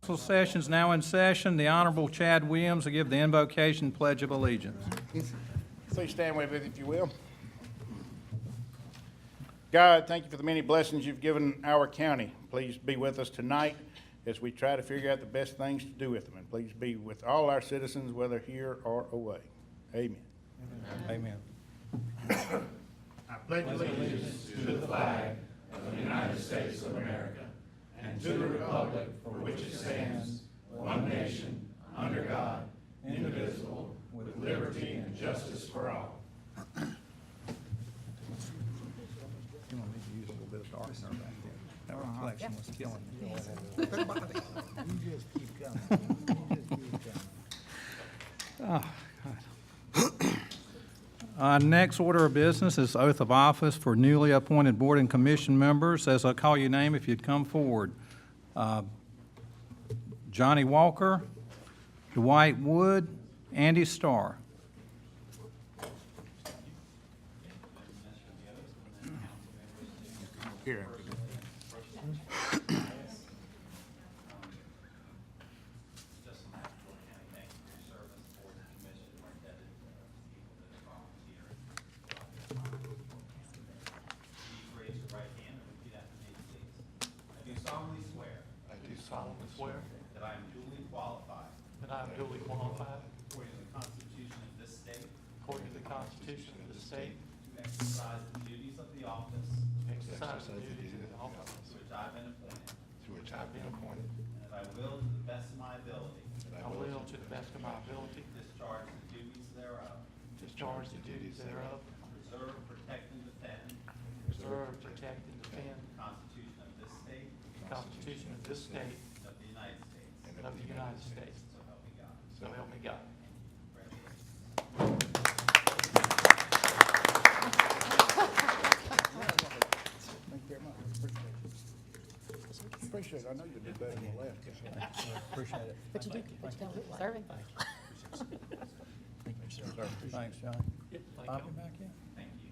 Council session is now in session. The Honorable Chad Williams will give the invocation Pledge of Allegiance. Please stand with me, if you will. God, thank you for the many blessings you've given our county. Please be with us tonight as we try to figure out the best things to do with them. And please be with all our citizens, whether here or away. Amen. Amen. I pledge allegiance to the flag of the United States of America and to the republic for which it stands, one nation, under God, indivisible, with liberty and justice for all. You want me to use a little bit of darkener back there? That reflection was killing me. You just keep coming. Oh, God. Next order of business is oath of office for newly appointed board and commission members. As I call your name, if you'd come forward. Johnny Walker, Dwight Wood, Andy Starr. Here. Solemnly swear that I am duly qualified, that I am duly qualified, according to the Constitution of this state, according to the Constitution of the state, to exercise the duties of the office exercise the duties of the office to which I have been appointed, to which I have been appointed, and that I will, to the best of my ability, I will, to the best of my ability, discharge the duties thereof, discharge the duties thereof, preserve, protect, and defend preserve, protect, and defend the Constitution of this state the Constitution of this state and of the United States. and of the United States. So help me God. So help me God. Congratulations. Thank you very much. Appreciate it. I know you did better than the left. Appreciate it. But you did, but you don't look like serving. Thanks, Johnny. Thank Bobby you. back in? Thank you.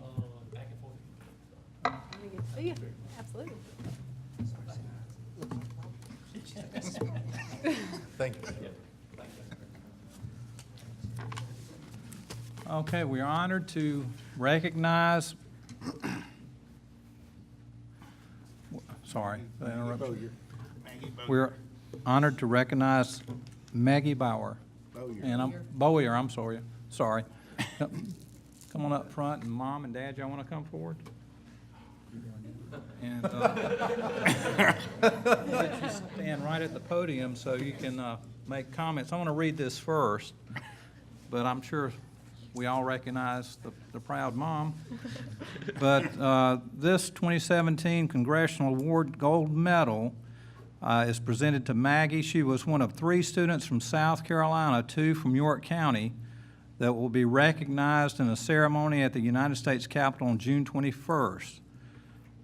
Back and forth. Really good to see you. Absolutely. Thank you. Okay, we are honored to recognize, sorry, for the interruption. We're honored to recognize Maggie Bauer. And Bowyer, I'm sorry. Come on up front, and Mom and Dad, y'all want to come forward? And let you stand right at the podium so you can make comments. I want to read this first, but I'm sure we all recognize the proud mom. But this 2017 Congressional Award Gold Medal is presented to Maggie. She was one of 3 students from South Carolina, 2 from York County, that will be recognized in a ceremony at the United States Capitol on June 21st.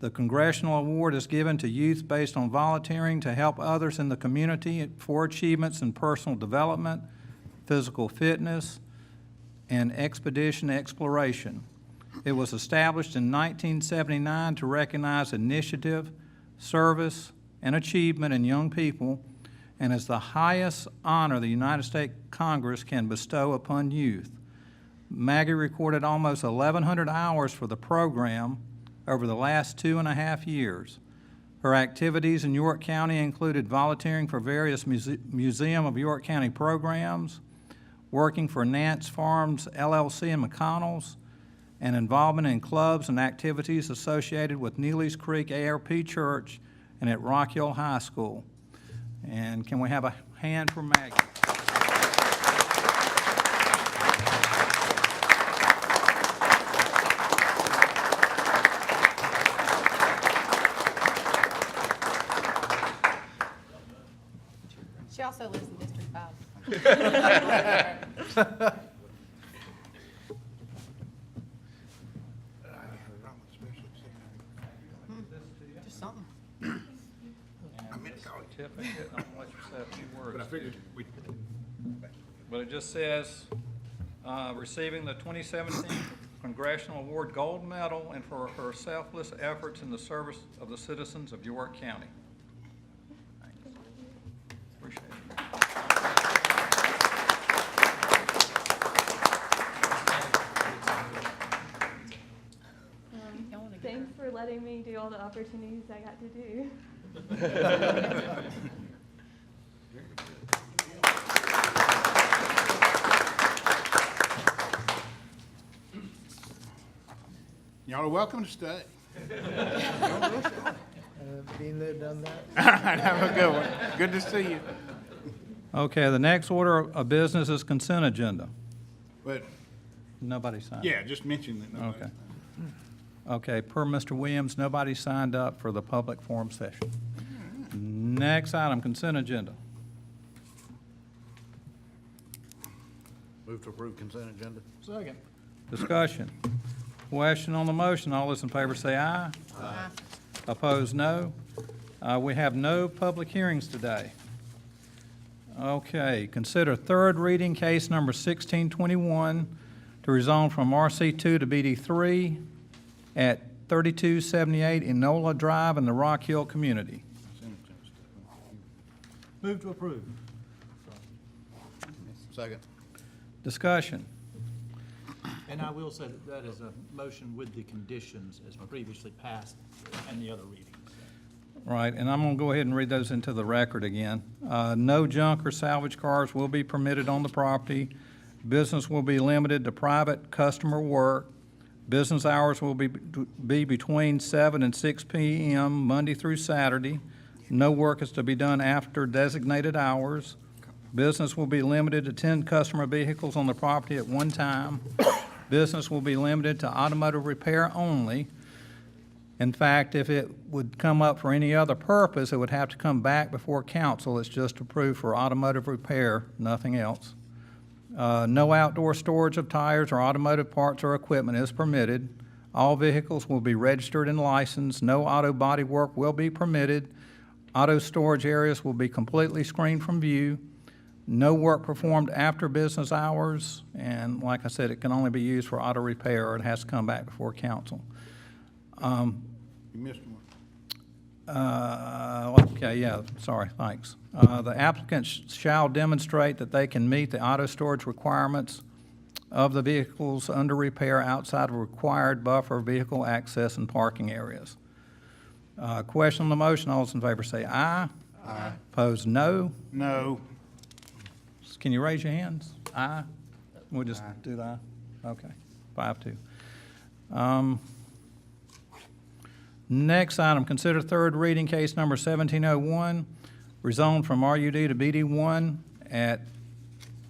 The Congressional Award is given to youth based on volunteering to help others in the community for achievements in personal development, physical fitness, and expedition exploration. It was established in 1979 to recognize initiative, service, and achievement in young people, and is the highest honor the United States Congress can bestow upon youth. Maggie recorded almost 1,100 hours for the program over the last 2.5 years. Her activities in York County included volunteering for various Museum of York County programs, working for Nance Farms LLC in McConnell's, and involvement in clubs and activities associated with Neely's Creek ARP Church and at Rock Hill High School. And can we have a hand for Maggie? She also lives in District 5. Just something. Certificate, I'm gonna let you say a few words. But I figured we. But it just says, receiving the 2017 Congressional Award Gold Medal and for her selfless efforts in the service of the citizens of York County. Thanks. Appreciate it. letting me do all the opportunities I got to do. Y'all are welcome to stay. Been there, done that. All right, have a good one. Good to see you. Okay, the next order of business is consent agenda. But, Nobody signed. yeah, just mention that. nobody- Okay. Okay, per Mr. Williams, nobody signed up for the public forum session. Next item, consent agenda. Move to approve consent agenda. Second. Discussion. Question on the motion. All those in favor say aye. Aye. Opposed, no. We have no public hearings today. Okay, consider third reading case number 1621 to rezone from RC2 to BD3 at 3278 Enola Drive in the Rock Hill community. Move to approve. Second. Discussion. And I will say that that is a motion with the conditions as previously passed and the other readings. Right, and I'm going to go ahead and read those into the record again. No junk or salvage cars will be permitted on the property. Business will be limited to private customer work. Business hours will be between 7 and 6 p.m. Monday through Saturday. No work is to be done after designated hours. Business will be limited to 10 customer vehicles on the property at one time. Business will be limited to automotive repair only. In fact, if it would come up for any other purpose, it would have to come back before council. It's just approved for automotive repair, nothing else. No outdoor storage of tires or automotive parts or equipment is permitted. All vehicles will be registered and licensed. No auto body work will be permitted. Auto storage areas will be completely screened from view. No work performed after business hours, and like I said, it can only be used for auto repair, or it has to come back before council. You missed one. Okay, yeah, sorry, thanks. The applicant shall demonstrate that they can meet the auto storage requirements of the vehicles under repair outside of required buffer vehicle access and parking areas. Question on the motion, all those in favor say aye. Aye. Opposed, no. No. Can you raise your hands? Aye? We'll just do the aye. Okay, 5-2. Next item, consider third reading case number 1701, rezoned from RUD to BD1 at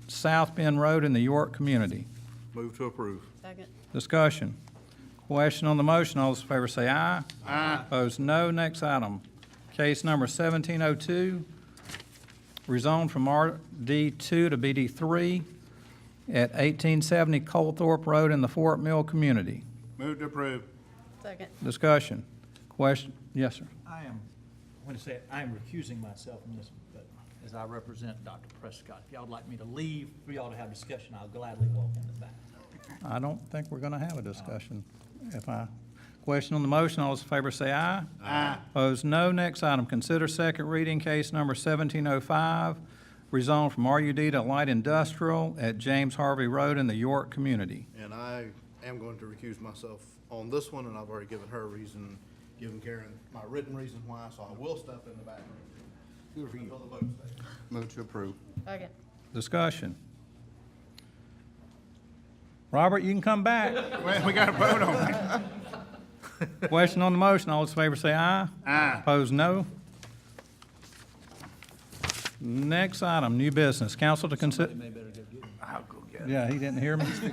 South Bend Road in the York community. Move to approve. Second. Discussion. Question on the motion, all those in favor say aye. Aye. Opposed, no. Next item, case number 1702, rezoned from RD2 to BD3 at 1870 Colethorpe Road in the Fort Mill community. Move to approve. Second. Discussion. Question, yes, sir. I want to say, I am recusing myself from this, but as I represent Dr. Prescott. If y'all would like me to leave, for y'all to have discussion, I'll gladly walk in the back. I don't think we're going to have a discussion. Question on the motion, all those in favor say aye. Aye. Opposed, no. Next item, consider second reading case number 1705, rezoned from RUD to light industrial at James Harvey Road in the York community. And I am going to recuse myself on this one, and I've already given her a reason, given Karen my written reason why, so I will step in the back. Good for you. Until the vote's taken. Move to approve. Second. Discussion. Robert, you can come back. Well, we got to vote on it. Question on the motion, all those in favor say aye. Aye. Opposed, no. Next item, new business. Council to consider. May better go get him. I'll go get it. Yeah, he didn't hear me. He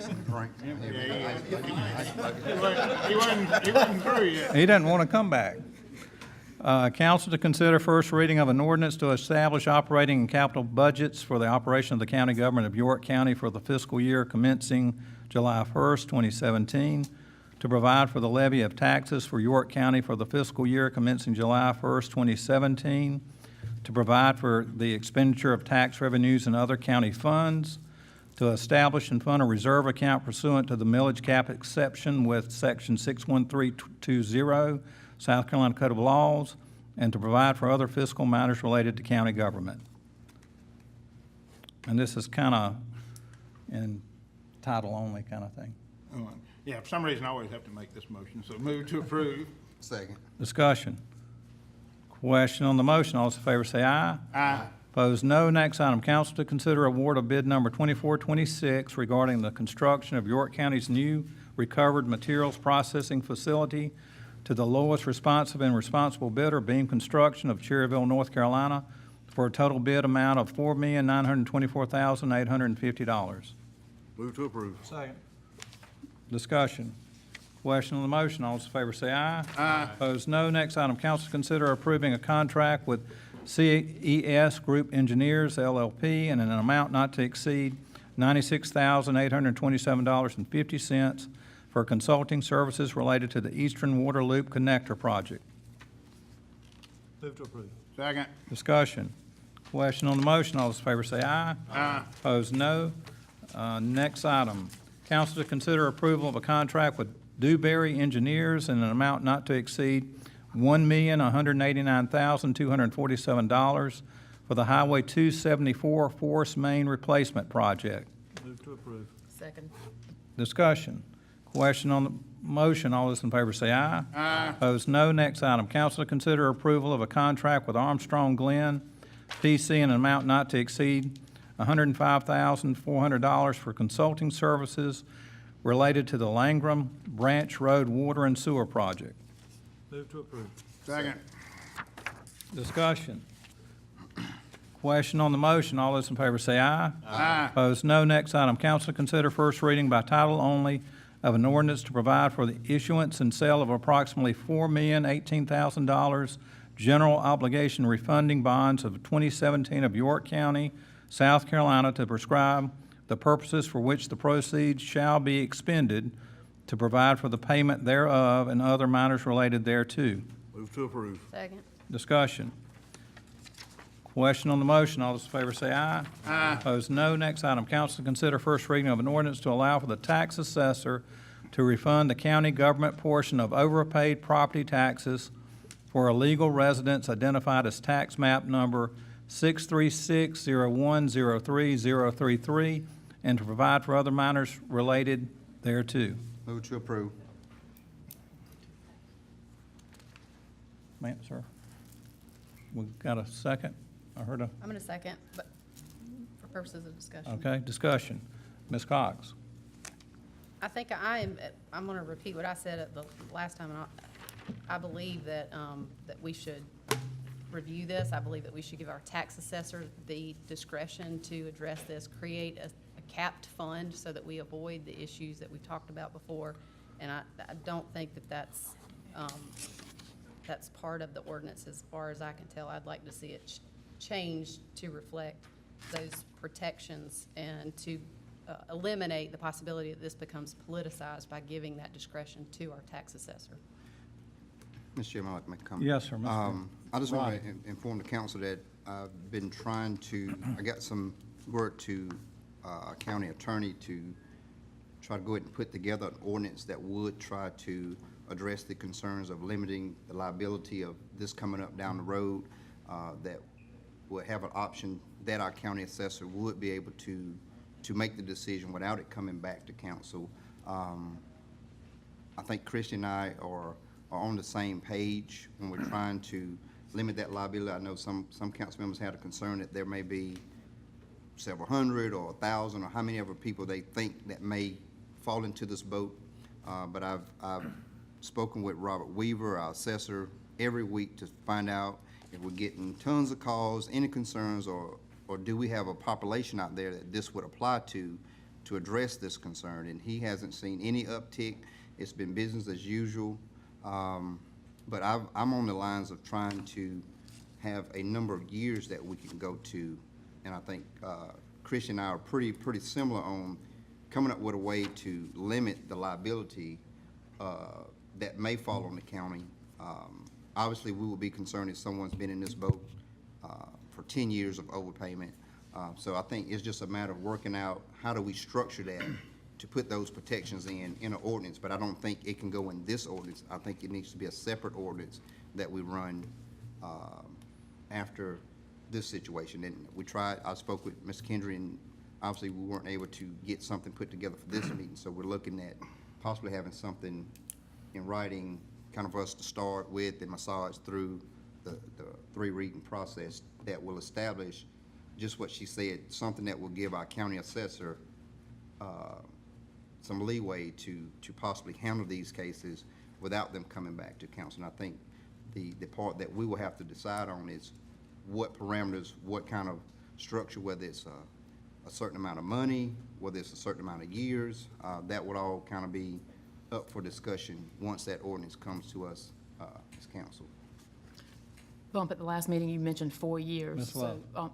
wasn't through yet. He doesn't want to come back. Council to consider first reading of an ordinance to establish operating and capital budgets for the operation of the county government of York County for the fiscal year commencing July 1st, 2017, to provide for the levy of taxes for York County for the fiscal year commencing July 1st, 2017, to provide for the expenditure of tax revenues and other county funds, to establish and fund a reserve account pursuant to the millage cap exception with Section 61320, South Carolina Code of Laws, and to provide for other fiscal matters related to county government. And this is kind of in title only kind of thing. Yeah, for some reason I always have to make this motion, so move to approve. Second. Discussion. Question on the motion. All those in favor say aye. Aye. Opposed, no. Next item, council to consider award of bid number 2426 regarding the construction of York County's new recovered materials processing facility to the lowest responsive and responsible bidder, Beam Construction of Cherryville, North Carolina, for a total bid amount of $4,924,850. Move to approve. Second. Discussion. Question on the motion. All those in favor say aye. Aye. Opposed, no. Next item, council to consider approving a contract with CES Group Engineers LLP in an amount not to exceed $96,827.50 for consulting services related to the Eastern Water Loop Connector Project. Move to approve. Second. Discussion. Question on the motion. All those in favor say aye. Aye. Opposed, no. Next item, council to consider approval of a contract with Dewberry Engineers in an amount not to exceed $1,189,247 for the Highway 274 Forest Main Replacement Project. Move to approve. Second. Discussion. Question on the motion. All those in favor say aye. Aye. Opposed, no. Next item, council to consider approval of a contract with Armstrong Glenn PC in an amount not to exceed $105,400 for consulting services related to the Langram Branch Road Water and Sewer Project. Move to approve. Second. Discussion. Question on the motion. All those in favor say aye. Aye. Opposed, no. Next item, council to consider first reading by title only of an ordinance to provide for the issuance and sale of approximately $4,018,000 general obligation refunding bonds of 2017 of York County, South Carolina, to prescribe the purposes for which the proceeds shall be expended, to provide for the payment thereof and other matters related thereto. Move to approve. Second. Discussion. Question on the motion. All those in favor say aye. Aye. Opposed, no. Next item, council to consider first reading of an ordinance to allow for the tax assessor to refund the county government portion of overpaid property taxes for illegal residents identified as tax map number 636010333, and to provide for other matters related thereto. Move to approve. Ma'am, sir? We got a second? I heard a, I'm going to second, but for purposes of discussion. okay, discussion. Ms. Cox? I think I'm going to repeat what I said at the last time. And I believe that, that we should review this. I believe that we should give our tax assessor the discretion to address this, create a capped fund so that we avoid the issues that we talked about before. And I don't think that that's part of the ordinance as far as I can tell. I'd like to see it changed to reflect those protections and to eliminate the possibility that this becomes politicized by giving that discretion to our tax assessor. Mr. Chairman, I'd like to make a comment. Yes, sir. Mr. I just want to inform the council that I've been trying to, I got some word to our county attorney to try to go ahead and put together an ordinance that would try to address the concerns of limiting the liability of this coming up down the road, that would have an option that our county assessor would be able to make the decision without it coming back to council. I think Christy and I are on the same page when we're trying to limit that liability. I know some council members had a concern that there may be several hundred or 1,000 or how many other people they think that may fall into this boat. But I've spoken with Robert Weaver, our assessor, every week to find out if we're getting tons of calls, any concerns, or do we have a population out there that this would apply to address this concern. And he hasn't seen any uptick. It's been business as usual. But I'm on the lines of trying to have a number of years that we can go to, and I think Christian and I are pretty similar on coming up with a way to limit the liability that may fall on the county. Obviously, we will be concerned if someone's been in this boat for 10 years of overpayment. So I think it's just a matter of working out how do we structure that to put those protections in an ordinance, but I don't think it can go in this ordinance. I think it needs to be a separate ordinance that we run after this situation. And we tried, I spoke with Mr. Kendry, and obviously we weren't able to get something put together for this meeting, so we're looking at possibly having something in writing kind of us to start with and massage through the three reading process that will establish just what she said, something that will give our county assessor some leeway to possibly handle these cases without them coming back to council. And I think the part that we will have to decide on is what parameters, what kind of structure, whether it's a certain amount of money, whether it's a certain amount of years, that would all kind of be up for discussion once that ordinance comes to us as council. Bump, at the last meeting, you mentioned 4 years. Ms. Love. So,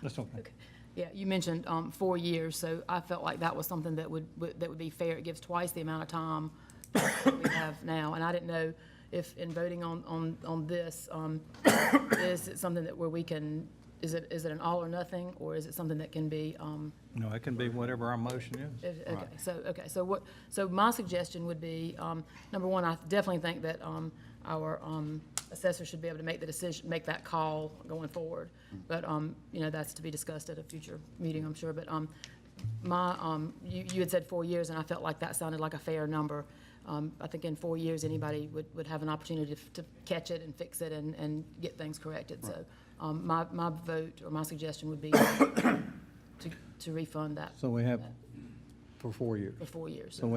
That's okay. yeah, you mentioned 4 years, so I felt like that was something that would be fair. It gives twice the amount of time that we have now. And I didn't know if in voting on this, is it something that where we can, is it an all or nothing, or is it something that can be, No, it can be whatever our motion is. so my suggestion would be, number one, I definitely think that our assessor should be able to make the decision, make that call going forward. But, you know, that's to be discussed at a future meeting, I'm sure. But you had said 4 years, and I felt like that sounded like a fair number. I think in 4 years, anybody would have an opportunity to catch it and fix it and get things corrected. So my vote or my suggestion would be to refund that So we have for 4 years. for 4 years. So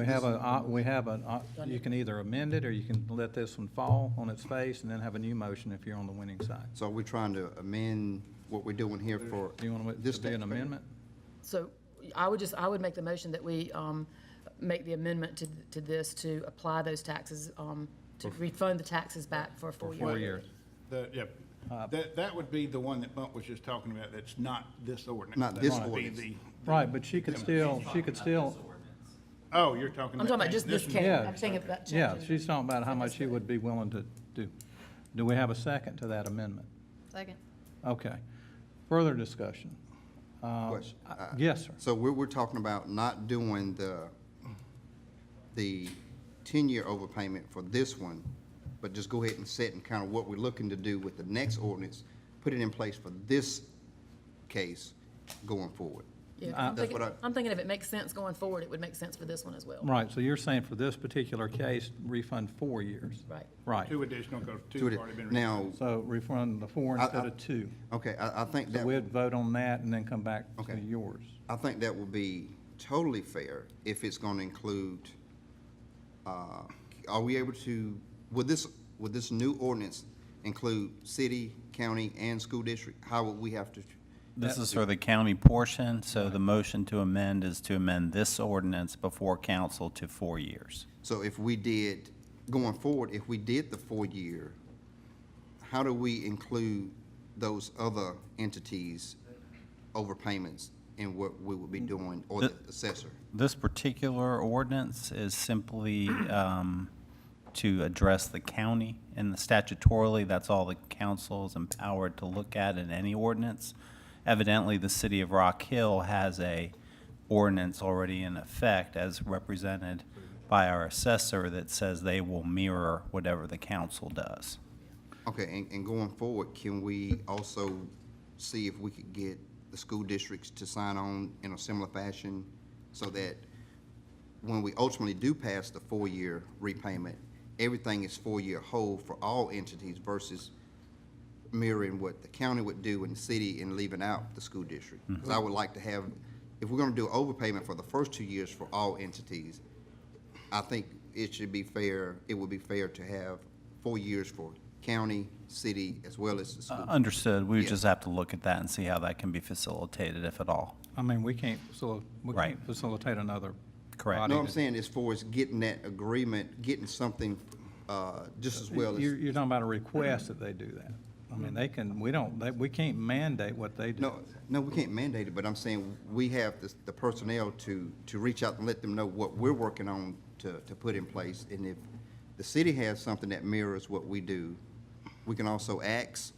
you can either amend it, or you can let this one fall on its face and then have a new motion if you're on the winning side. So we're trying to amend what we're doing here for Do you want this to do an taxpayer? amendment? So I would make the motion that we make the amendment to this to apply those taxes, to refund the taxes back for 4 years. 4 years. That would be the one that Bump was just talking about, that's not this ordinance. Not That this would be ordinance. the- Right, but she could still, Oh, you're talking about. I'm talking about just this one. case. Yeah. I'm thinking about changing. yeah, she's talking about how much she would be willing to do. Do we have a second to that amendment? Second. Okay. Further discussion? Question. Yes, sir. So we're talking about not doing the 10-year overpayment for this one, but just go ahead and set and kind of what we're looking to do with the next ordinance, put it in place for this case going forward. Yeah, That's what I'm thinking if it makes sense going forward, it would make sense for this one as well. Right, so you're saying for this particular case, refund 4 years? Right. Right. Two additional, because two To have it- already been. Now, So refund the 4 instead of 2. okay, I think So that. we'd vote on that and then come back to Okay. yours. I think that would be totally fair if it's going to include, are we able to, would this new ordinance include city, county, and school district? How would we have to? This is for the county portion, so the motion to amend is to amend this ordinance before council to 4 years. So if we did, going forward, if we did the 4-year, how do we include those other entities' overpayments in what we would be doing, or the assessor? This particular ordinance is simply to address the county, and statutorily, that's all the council is empowered to look at in any ordinance. Evidently, the city of Rock Hill has a ordinance already in effect as represented by our assessor that says they will mirror whatever the council does. Okay, and going forward, can we also see if we could get the school districts to sign on in a similar fashion so that when we ultimately do pass the 4-year repayment, everything is 4-year hold for all entities versus mirroring what the county would do in the city and leaving out the school district? Because I would like to have, if we're gonna do overpayment for the first 2 years for all entities, I think it should be fair, it would be fair to have 4 years for county, city, as well as the school. Understood. We would Yeah. just have to look at that and see how that can be facilitated, if at all. I mean, we can't Right. facilitate another Correct. body No, I'm to- saying as far as getting that agreement, getting something, just as well as. You're talking about a request that they do that. I mean, they can, we can't mandate what they do. No, we can't mandate it, but I'm saying we have the personnel to reach out and let them know what we're working on to put in place. And if the city has something that mirrors what we do, we can also ask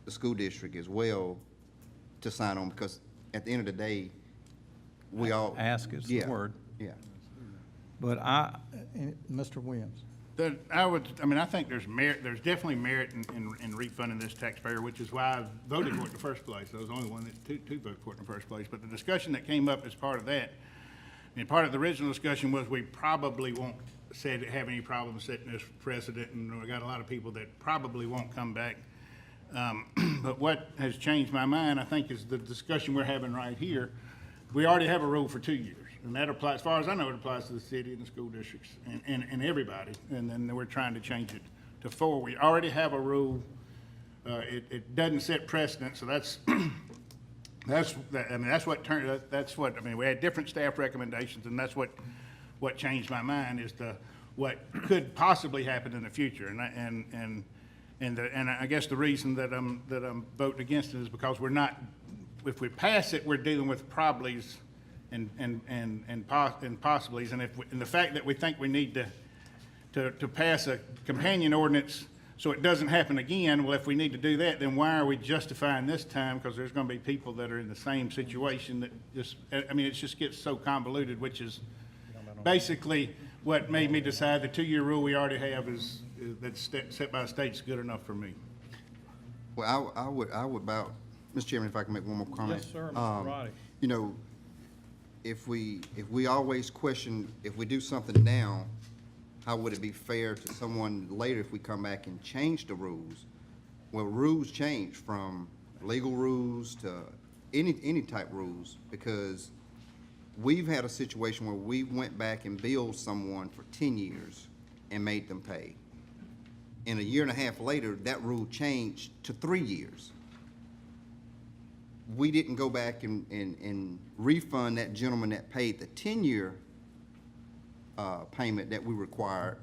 the school district as well to sign on, because at the end of the day, we all. Ask is the Yeah, word. Yeah. But Mr. Williams, I think there's definitely merit in refunding this taxpayer, which is why I voted for it in the first place. I was the only one that two voted for it in the first place. But the discussion that came up as part of that And part of the original discussion was we probably won't have any problem setting this precedent, and we got a lot of people that probably won't come back. But what has changed my mind, I think, is the discussion we're having right here. We already have a rule for 2 years, and that applies, as far as I know, it applies to the city and the school districts and everybody. And then we're trying to change it to 4. We already have a rule. It doesn't set precedent, so that's what, we had different staff recommendations, and that's what changed my mind is what could possibly happen in the future. And I guess the reason that I'm voting against it is because if we pass it, we're dealing with probablys and possiblies. And the fact that we think we need to pass a companion ordinance so it doesn't happen again, well, if we need to do that, then why are we justifying this time? Because there's going to be people that are in the same situation that it just gets so convoluted, which is basically what made me decide the 2-year rule we already have that's set by the state is good enough for me. Well, I would about, Mr. Chairman, if I can make one more comment. Yes, sir, Mr. Roddy. You know, if we always question, if we do something now, how would it be fair to someone later if we come back and change the rules? Well, rules change from legal rules to any type rules, because we've had a situation where we went back and billed someone for 10 years and made them pay. And a year and a half later, that rule changed to 3 years. We didn't go back and refund that gentleman that paid the 10-year payment that we required,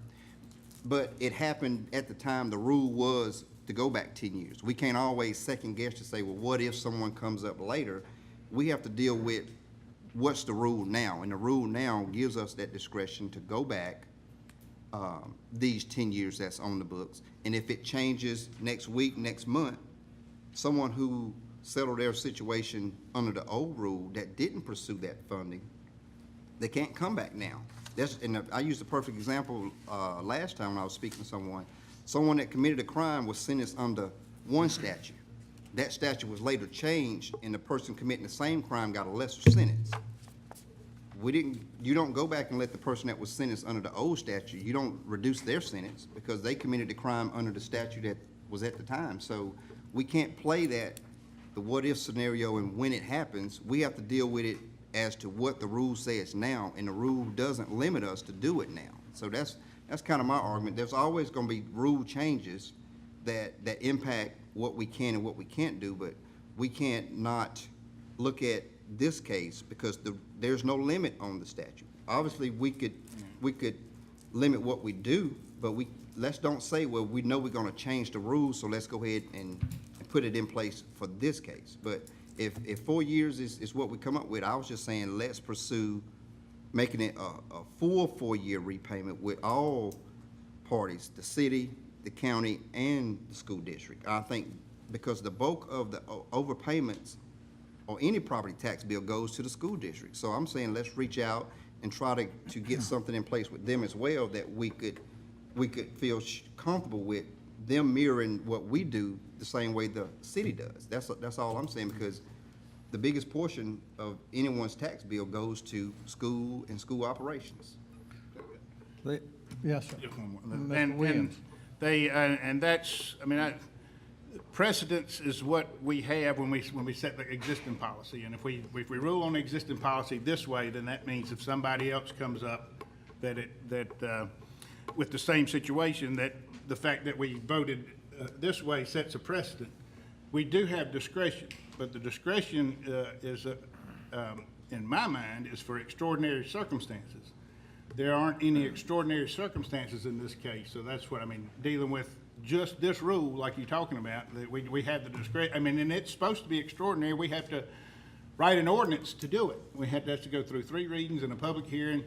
but it happened at the time the rule was to go back 10 years. We can't always second guess to say, well, what if someone comes up later? We have to deal with what's the rule now, and the rule now gives us that discretion to go back these 10 years that's on the books. And if it changes next week, next month, someone who settled their situation under the old rule that didn't pursue that funding, they can't come back now. I used a perfect example last time when I was speaking to someone that committed a crime was sentenced under one statute. That statute was later changed, and the person committing the same crime got a lesser sentence. You don't go back and let the person that was sentenced under the old statute, you don't reduce their sentence because they committed the crime under the statute that was at the time. So we can't play the what if scenario, and when it happens, we have to deal with it as to what the rule says now, and the rule doesn't limit us to do it now. So that's kind of my argument. There's always going to be rule changes that impact what we can and what we can't do, but we can't not look at this case because there's no limit on the statute. Obviously, we could limit what we do, but let's don't say, well, we know we're going to change the rules, so let's go ahead and put it in place for this case. But if 4 years is what we come up with, I was just saying let's pursue making it a full 4-year repayment with all parties, the city, the county, and the school district. I think because the bulk of the overpayments or any property tax bill goes to the school district. So I'm saying let's reach out and try to get something in place with them as well that we could feel comfortable with them mirroring what we do the same way the city does. That's all I'm saying, because the biggest portion of anyone's tax bill goes to school and school operations. Yes, sir. And Mr. Williams. Precedence is what we have when we set the existing policy. And if we rule on the existing policy this way, then that means if somebody else comes up that with the same situation, that the fact that we voted this way sets a precedent. We do have discretion, but the discretion is, in my mind, is for extraordinary circumstances. There aren't any extraordinary circumstances in this case, so that's what I mean. Dealing with just this rule, like you're talking about, that we have the discretion. And it's supposed to be extraordinary. We have to write an ordinance to do it. We have to go through 3 readings and a public hearing.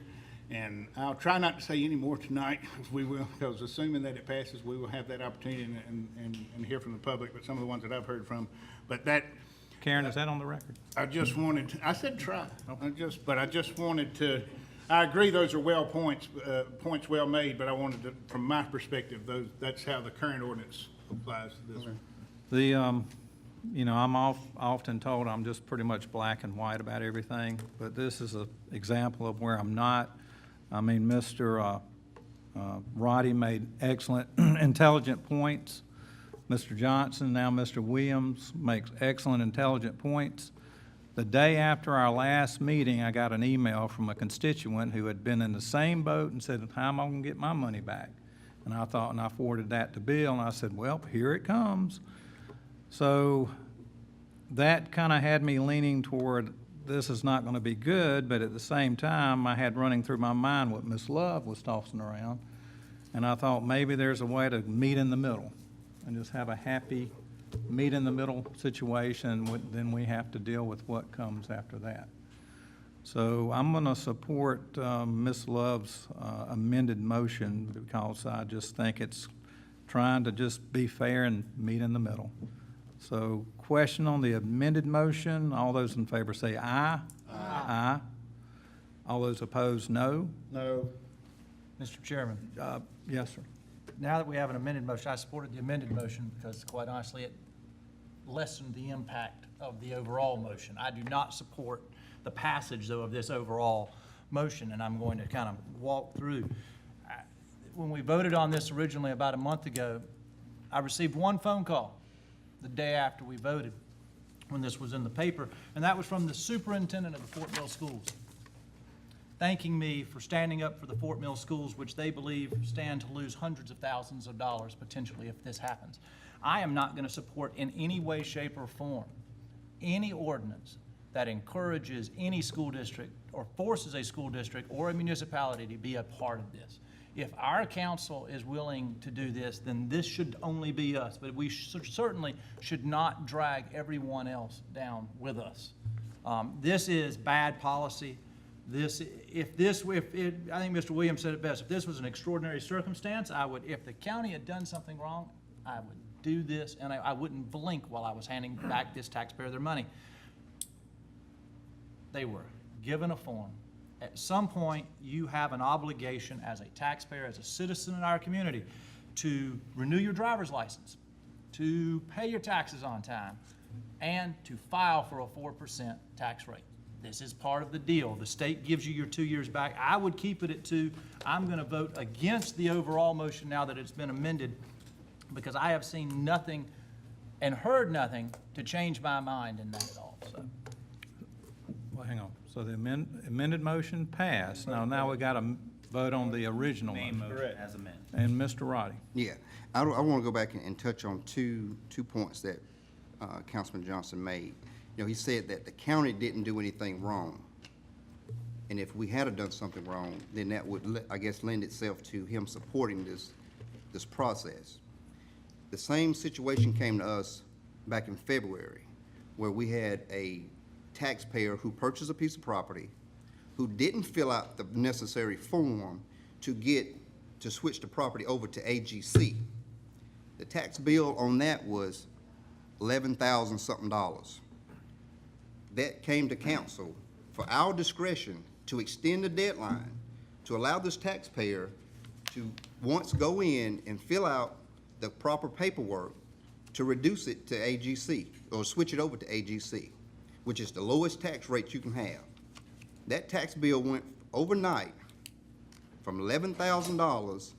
And I'll try not to say any more tonight, because assuming that it passes, we will have that opportunity and hear from the public, but some of the ones that I've heard from. But Karen, is that on the record? I said try. I just wanted to, I agree those are points well made, but I wanted to, from my perspective, that's how the current ordinance applies to this one. you know, often told I'm just pretty much black and white about everything, but this is an example of where I'm not. I mean, Mr. Roddy made excellent, intelligent points. Mr. Johnson, now Mr. Williams, makes excellent, intelligent points. The day after our last meeting, I got an email from a constituent who had been in the same boat and said, how am I going to get my money back? And I thought, and I forwarded that to Bill, and I said, well, here it comes. So that kind of had me leaning toward this is not going to be good, but at the same time, I had running through my mind what Miss Love was tossing around. And I thought maybe there's a way to meet in the middle and just have a happy meet in the middle situation. Then we have to deal with what comes after that. So I'm going to support Ms. Love's amended motion because I just think it's trying to just be fair and meet in the middle. So question on the amended motion. All those in favor say aye. Aye. All those opposed, no. No. Mr. Chairman, Yes, sir. now that we have an amended motion, I supported the amended motion because quite honestly, it lessened the impact of the overall motion. I do not support the passage, though, of this overall motion, and I'm going to kind of walk through. When we voted on this originally about a month ago, I received one phone call the day after we voted when this was in the paper, and that was from the superintendent of the Fort Mill Schools, thanking me for standing up for the Fort Mill schools, which they believe stand to lose hundreds of thousands of dollars potentially if this happens. I am not going to support in any way, shape, or form any ordinance that encourages any school district or forces a school district or a municipality to be a part of this. If our council is willing to do this, then this should only be us, but we certainly should not drag everyone else down with us. This is bad policy. I think Mr. Williams said it best. If this was an extraordinary circumstance, if the county had done something wrong, I would do this, and I wouldn't blink while I was handing back this taxpayer their money. They were given a form. At some point, you have an obligation as a taxpayer, as a citizen in our community, to renew your driver's license, to pay your taxes on time, and to file for a 4% tax rate. This is part of the deal. The state gives you your 2 years back. I would keep it at 2. I'm going to vote against the overall motion now that it's been amended because I have seen nothing and heard nothing to change my mind in that at all. So, Well, hang on. So the amended motion passed. Now we got to vote on the original Main motion. motion as amended. And Mr. Roddy. Yeah, I want to go back and touch on two points that Councilman Johnson made. You know, he said that the county didn't do anything wrong. And if we had done something wrong, then that would, I guess, lend itself to him supporting this process. The same situation came to us back in February, where we had a taxpayer who purchased a piece of property, who didn't fill out the necessary form to switch the property over to AGC. The tax bill on that was $11,000 something. That came to council for our discretion to extend the deadline to allow this taxpayer to once go in and fill out the proper paperwork to reduce it to AGC or switch it over to AGC, which is the lowest tax rate you can have. That tax bill went overnight from $11,000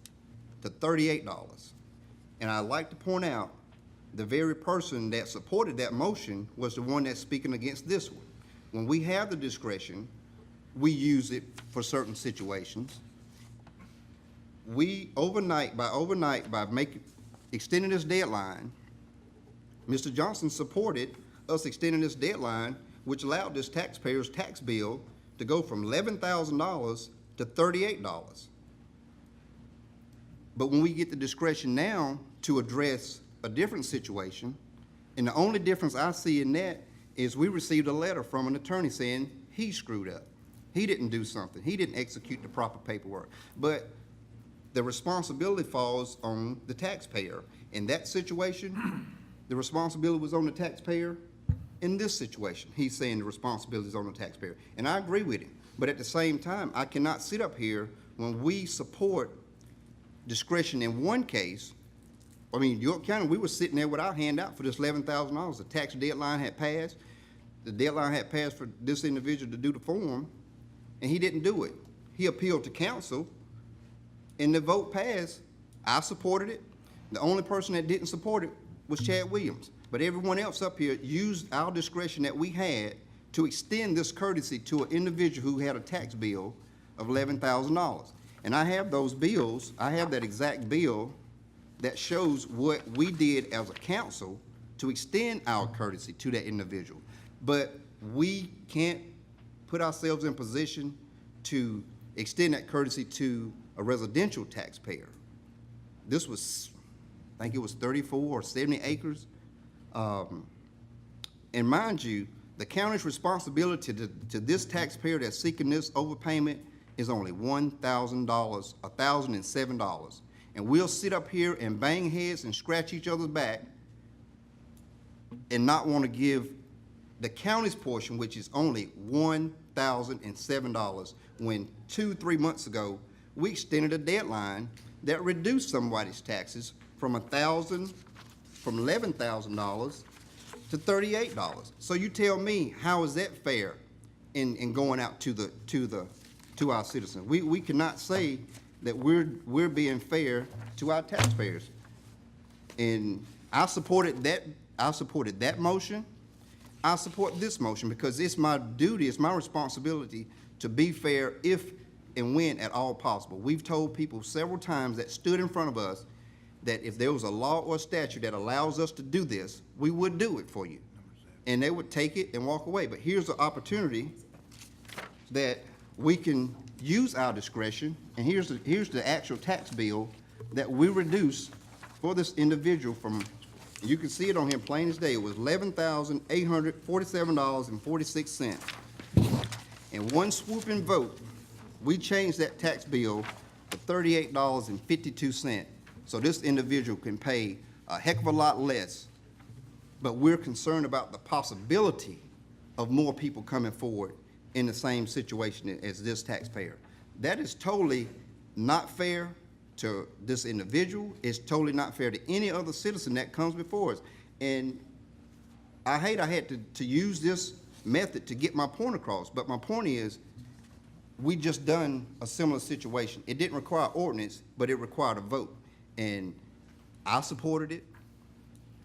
to $38. And I'd like to point out, the very person that supported that motion was the one that's speaking against this one. When we have the discretion, we use it for certain situations. We extending this deadline, Mr. Johnson supported us extending this deadline, which allowed this taxpayer's tax bill to go from $11,000 to $38. But when we get the discretion now to address a different situation, and the only difference I see in that is we received a letter from an attorney saying he screwed up. He didn't do something. He didn't execute the proper paperwork. But the responsibility falls on the taxpayer. In that situation, the responsibility was on the taxpayer. In this situation, he's saying the responsibility is on the taxpayer. And I agree with him. But at the same time, I cannot sit up here when we support discretion in one case I mean, York County, we were sitting there with our hand out for this $11,000. The tax deadline had passed. The deadline had passed for this individual to do the form, and he didn't do it. He appealed to council, and the vote passed. I supported it. The only person that didn't support it was Chad Williams. But everyone else up here used our discretion that we had to extend this courtesy to an individual who had a tax bill of $11,000. And I have those bills, I have that exact bill that shows what we did as a council to extend our courtesy to that individual. But we can't put ourselves in position to extend that courtesy to a residential taxpayer. This was, I think it was 34 or 70 acres. And mind you, the county's responsibility to this taxpayer that's seeking this overpayment is only $1,000, $1,007. And we'll sit up here and bang heads and scratch each other's back and not want to give the county's portion, which is only $1,007, when 2-3 months ago, we extended a deadline that reduced somebody's taxes from $11,000 to $38. So you tell me, how is that fair in going out to our citizens? We cannot say that we're being fair to our taxpayers. And I supported that motion. I support this motion because it's my duty, it's my responsibility to be fair if and when at all possible. We've told people several times that stood in front of us that if there was a law or statute that allows us to do this, we would do it for you. And they would take it and walk away. But here's the opportunity that we can use our discretion, and here's the actual tax bill that we reduced for this individual from, you can see it on here plain as day, it was $11,847.46. In one swooping vote, we changed that tax bill to $38.52. So this individual can pay a heck of a lot less, but we're concerned about the possibility of more people coming forward in the same situation as this taxpayer. That is totally not fair to this individual. It's totally not fair to any other citizen that comes before us. And I hate I had to use this method to get my point across, but my point is, we just done a similar situation. It didn't require ordinance, but it required a vote. And I supported it.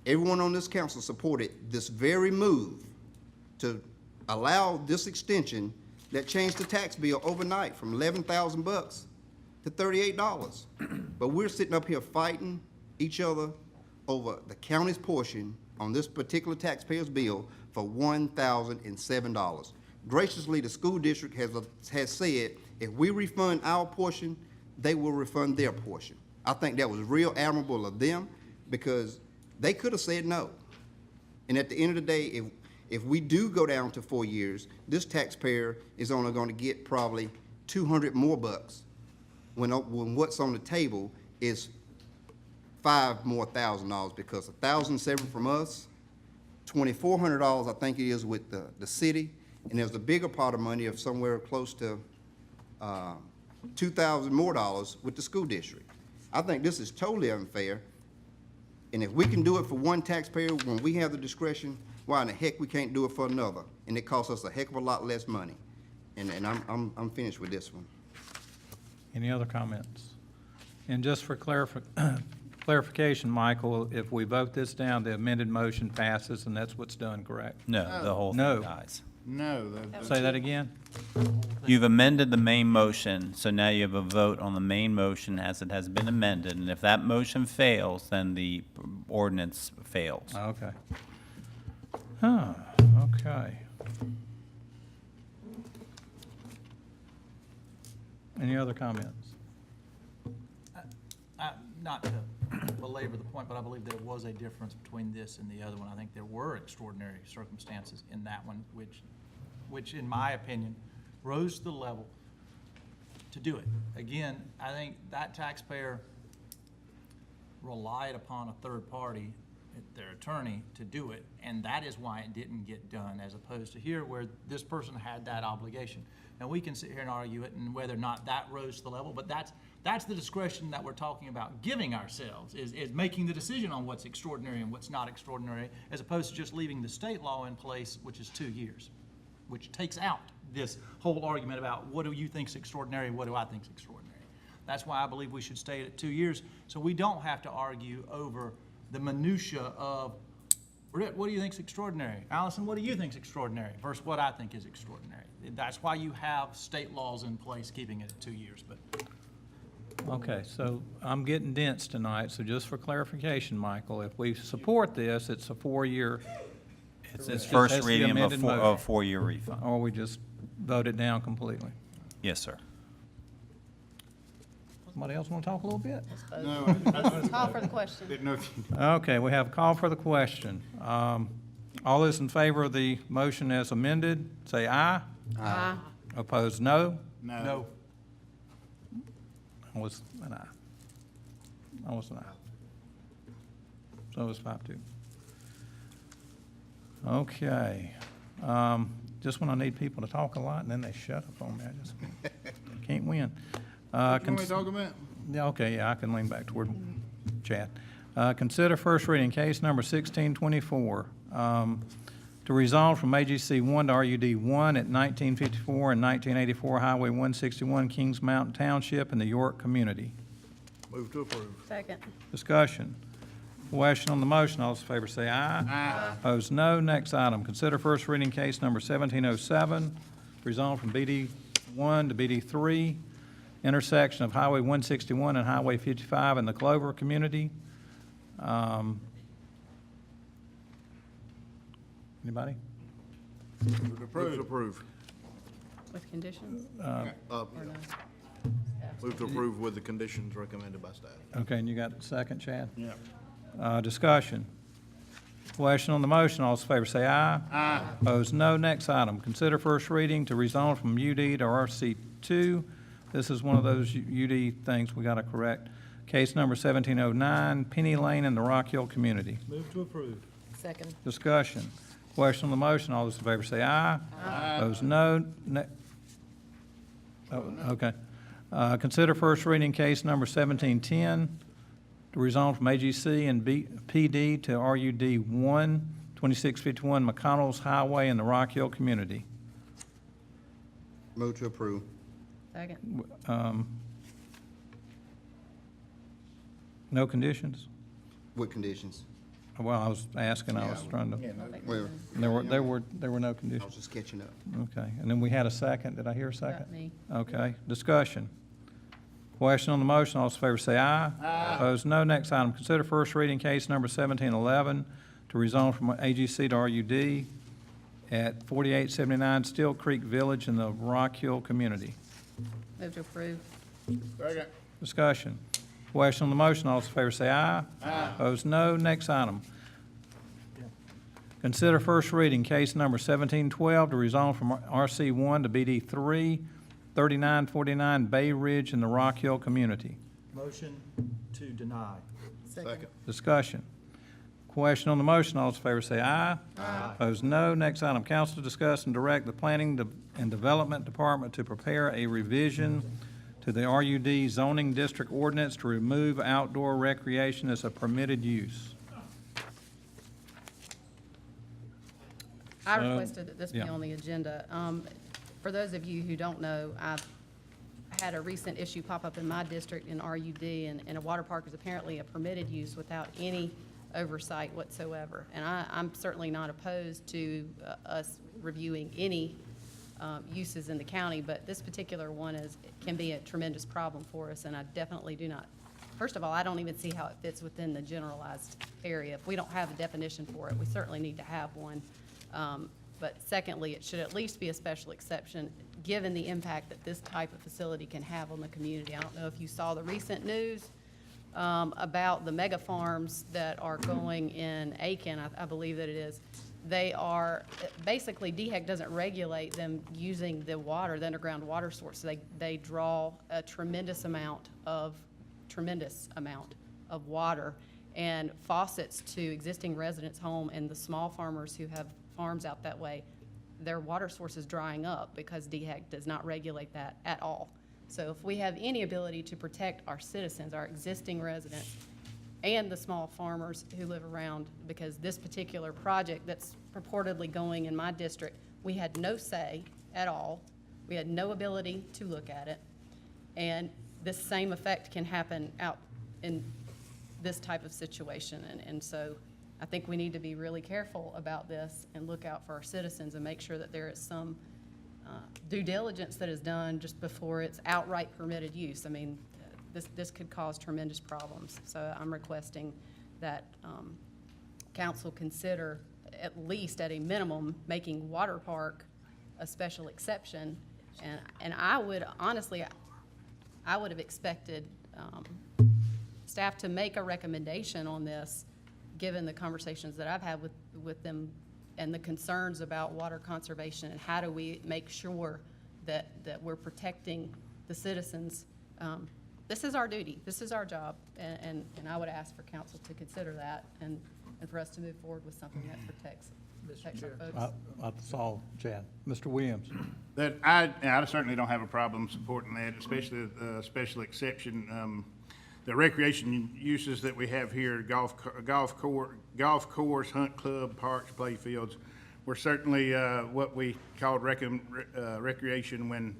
Everyone on this council supported this very move to allow this extension that changed the tax bill overnight from $11,000 to $38. But we're sitting up here fighting each other over the county's portion on this particular taxpayer's bill for $1,007. Graciously, the school district has said if we refund our portion, they will refund their portion. I think that was real admirable of them because they could have said no. And at the end of the day, if we do go down to 4 years, this taxpayer is only going to get probably $200 more bucks when what's on the table is $5,000 more because $1,007 from us, $2,400 I think it is with the city, and there's a bigger pot of money of somewhere close to $2,000 more with the school district. I think this is totally unfair. And if we can do it for one taxpayer when we have the discretion, why in the heck we can't do it for another? And it costs us a heck of a lot less money. And I'm finished with this one. Any other comments? And just for clarification, Michael, if we vote this down, the amended motion passes, and that's what's done, correct? No, the whole No. thing dies. No, Say that again? You've amended the main motion, so now you have a vote on the main motion as it has been amended, and if that motion fails, then the ordinance fails. Okay. Huh, okay. Any other comments? Not to belabor the point, but I believe there was a difference between this and the other one. I think there were extraordinary circumstances in that one, which in my opinion, rose to the level to do it. Again, I think that taxpayer relied upon a third party, their attorney, to do it, and that is why it didn't get done, as opposed to here where this person had that obligation. Now, we can sit here and argue it and whether or not that rose to the level, but that's That's the discretion that we're talking about giving ourselves, is making the decision on what's extraordinary and what's not extraordinary, as opposed to just leaving the state law in place, which is 2 years, which takes out this whole argument about what do you think's extraordinary, what do I think's extraordinary. That's why I believe we should stay at 2 years, so we don't have to argue over the minutia of, Britt, what do you think's extraordinary? Allison, what do you think's extraordinary versus what I think is extraordinary? That's why you have state laws in place keeping it at 2 years, but. Okay, so I'm getting dense tonight, so just for clarification, Michael, if we support this, it's a 4-year, It's just first as the reading of amended a motion. 4-year refund. or we just vote it down completely. Yes, sir. Somebody else want to talk a little bit? Call for the question. Didn't know if you. Okay, we have a call for the question. All those in favor of the motion as amended, say aye. Aye. Opposed, no. No. I was an aye. I was an aye. So it was 5-2. Okay. Just when I need people to talk a lot, and then they shut up on me, I just can't win. talking about? Yeah, okay, yeah, I can lean back toward Chad. Consider first reading case number 1624, to resolve from AGC 1 to RUD 1 at 1954 and 1984 Highway 161, Kings Mountain Township in the York community. Move to approve. Second. Discussion. Question on the motion. All those in favor say aye. Aye. Opposed, no. Next item, consider first reading case number 1707, rezoned from BD 1 to BD 3, intersection of Highway 161 and Highway 55 in the Clover community. Anybody? Move to approve. With conditions Uh, or no? Move to approve with the conditions recommended by staff. Okay, and you got a second, Chad? Yeah. Discussion. Question on the motion. All those in favor say aye. Aye. Opposed, no. Next item, consider first reading to rezone from UD to RC2. This is one of those UD things we got to correct. Case number 1709, Penny Lane in the Rock Hill community. Move to approve. Second. Discussion. Question on the motion. All those in favor say aye. Aye. Opposed, no. Okay. Consider first reading case number 1710 to rezone from AGC and PD to RUD 1, 2651 McConnell's Highway in the Rock Hill community. Move to approve. Second. No conditions? With conditions. Well, I was asking, I was trying to, Well, there were no I conditions. was just catching up. Okay, and then we had a second. Did I hear a second? Got me. Okay, discussion. Question on the motion. All those in favor say aye. Aye. Opposed, no. Next item, consider first reading case number 1711 to rezone from AGC to RUD at 4879 Steel Creek Village in the Rock Hill community. Move to approve. Discussion. Question on the motion. All those in favor say aye. Aye. Opposed, no. Next item. Consider first reading case number 1712 to rezone from RC1 to BD3, 3949 Bay Ridge in the Rock Hill community. Motion to deny. Second. Discussion. Question on the motion. All those in favor say aye. Aye. Opposed, no. Next item, council to discuss and direct the Planning and Development Department to prepare a revision to the RUD zoning district ordinance to remove outdoor recreation as a permitted use. I requested that this be yeah. on the agenda. For those of you who don't know, I've had a recent issue pop up in my district in RUD, and a water park is apparently a permitted use without any oversight whatsoever. And I'm certainly not opposed to us reviewing any uses in the county, but this particular one can be a tremendous problem for us, and I definitely do not. First of all, I don't even see how it fits within the generalized area. If we don't have a definition for it, we certainly need to have one. But secondly, it should at least be a special exception, given the impact that this type of facility can have on the community. I don't know if you saw the recent news about the mega farms that are going in Aiken, I believe that it is. They are, basically DHEC doesn't regulate them using the water, the underground water source. They draw a tremendous amount of water and faucets to existing residents' home, and the small farmers who have farms out that way, their water source is drying up because DHEC does not regulate that at all. So if we have any ability to protect our citizens, our existing residents, and the small farmers who live around, because this particular project that's purportedly going in my district, we had no say at all. We had no ability to look at it. And this same effect can happen out in this type of situation. And so I think we need to be really careful about this and look out for our citizens and make sure that there is some due diligence that is done just before it's outright permitted use. I mean, this could cause tremendous problems. So I'm requesting that council consider, at least at a minimum, making Water Park a special exception. And I would, honestly, I would have expected staff to make a recommendation on this, given the conversations that I've had with them and the concerns about water conservation and how do we make sure that we're protecting the citizens. This is our duty, this is our job, and I would ask for council to consider that and for us to move forward with something that protects our folks. That's all, Chad. Mr. Williams? That I certainly don't have a problem supporting that, especially the special exception. The recreation uses that we have here, golf course, hunt club, parks, play fields, were certainly what we called recreation when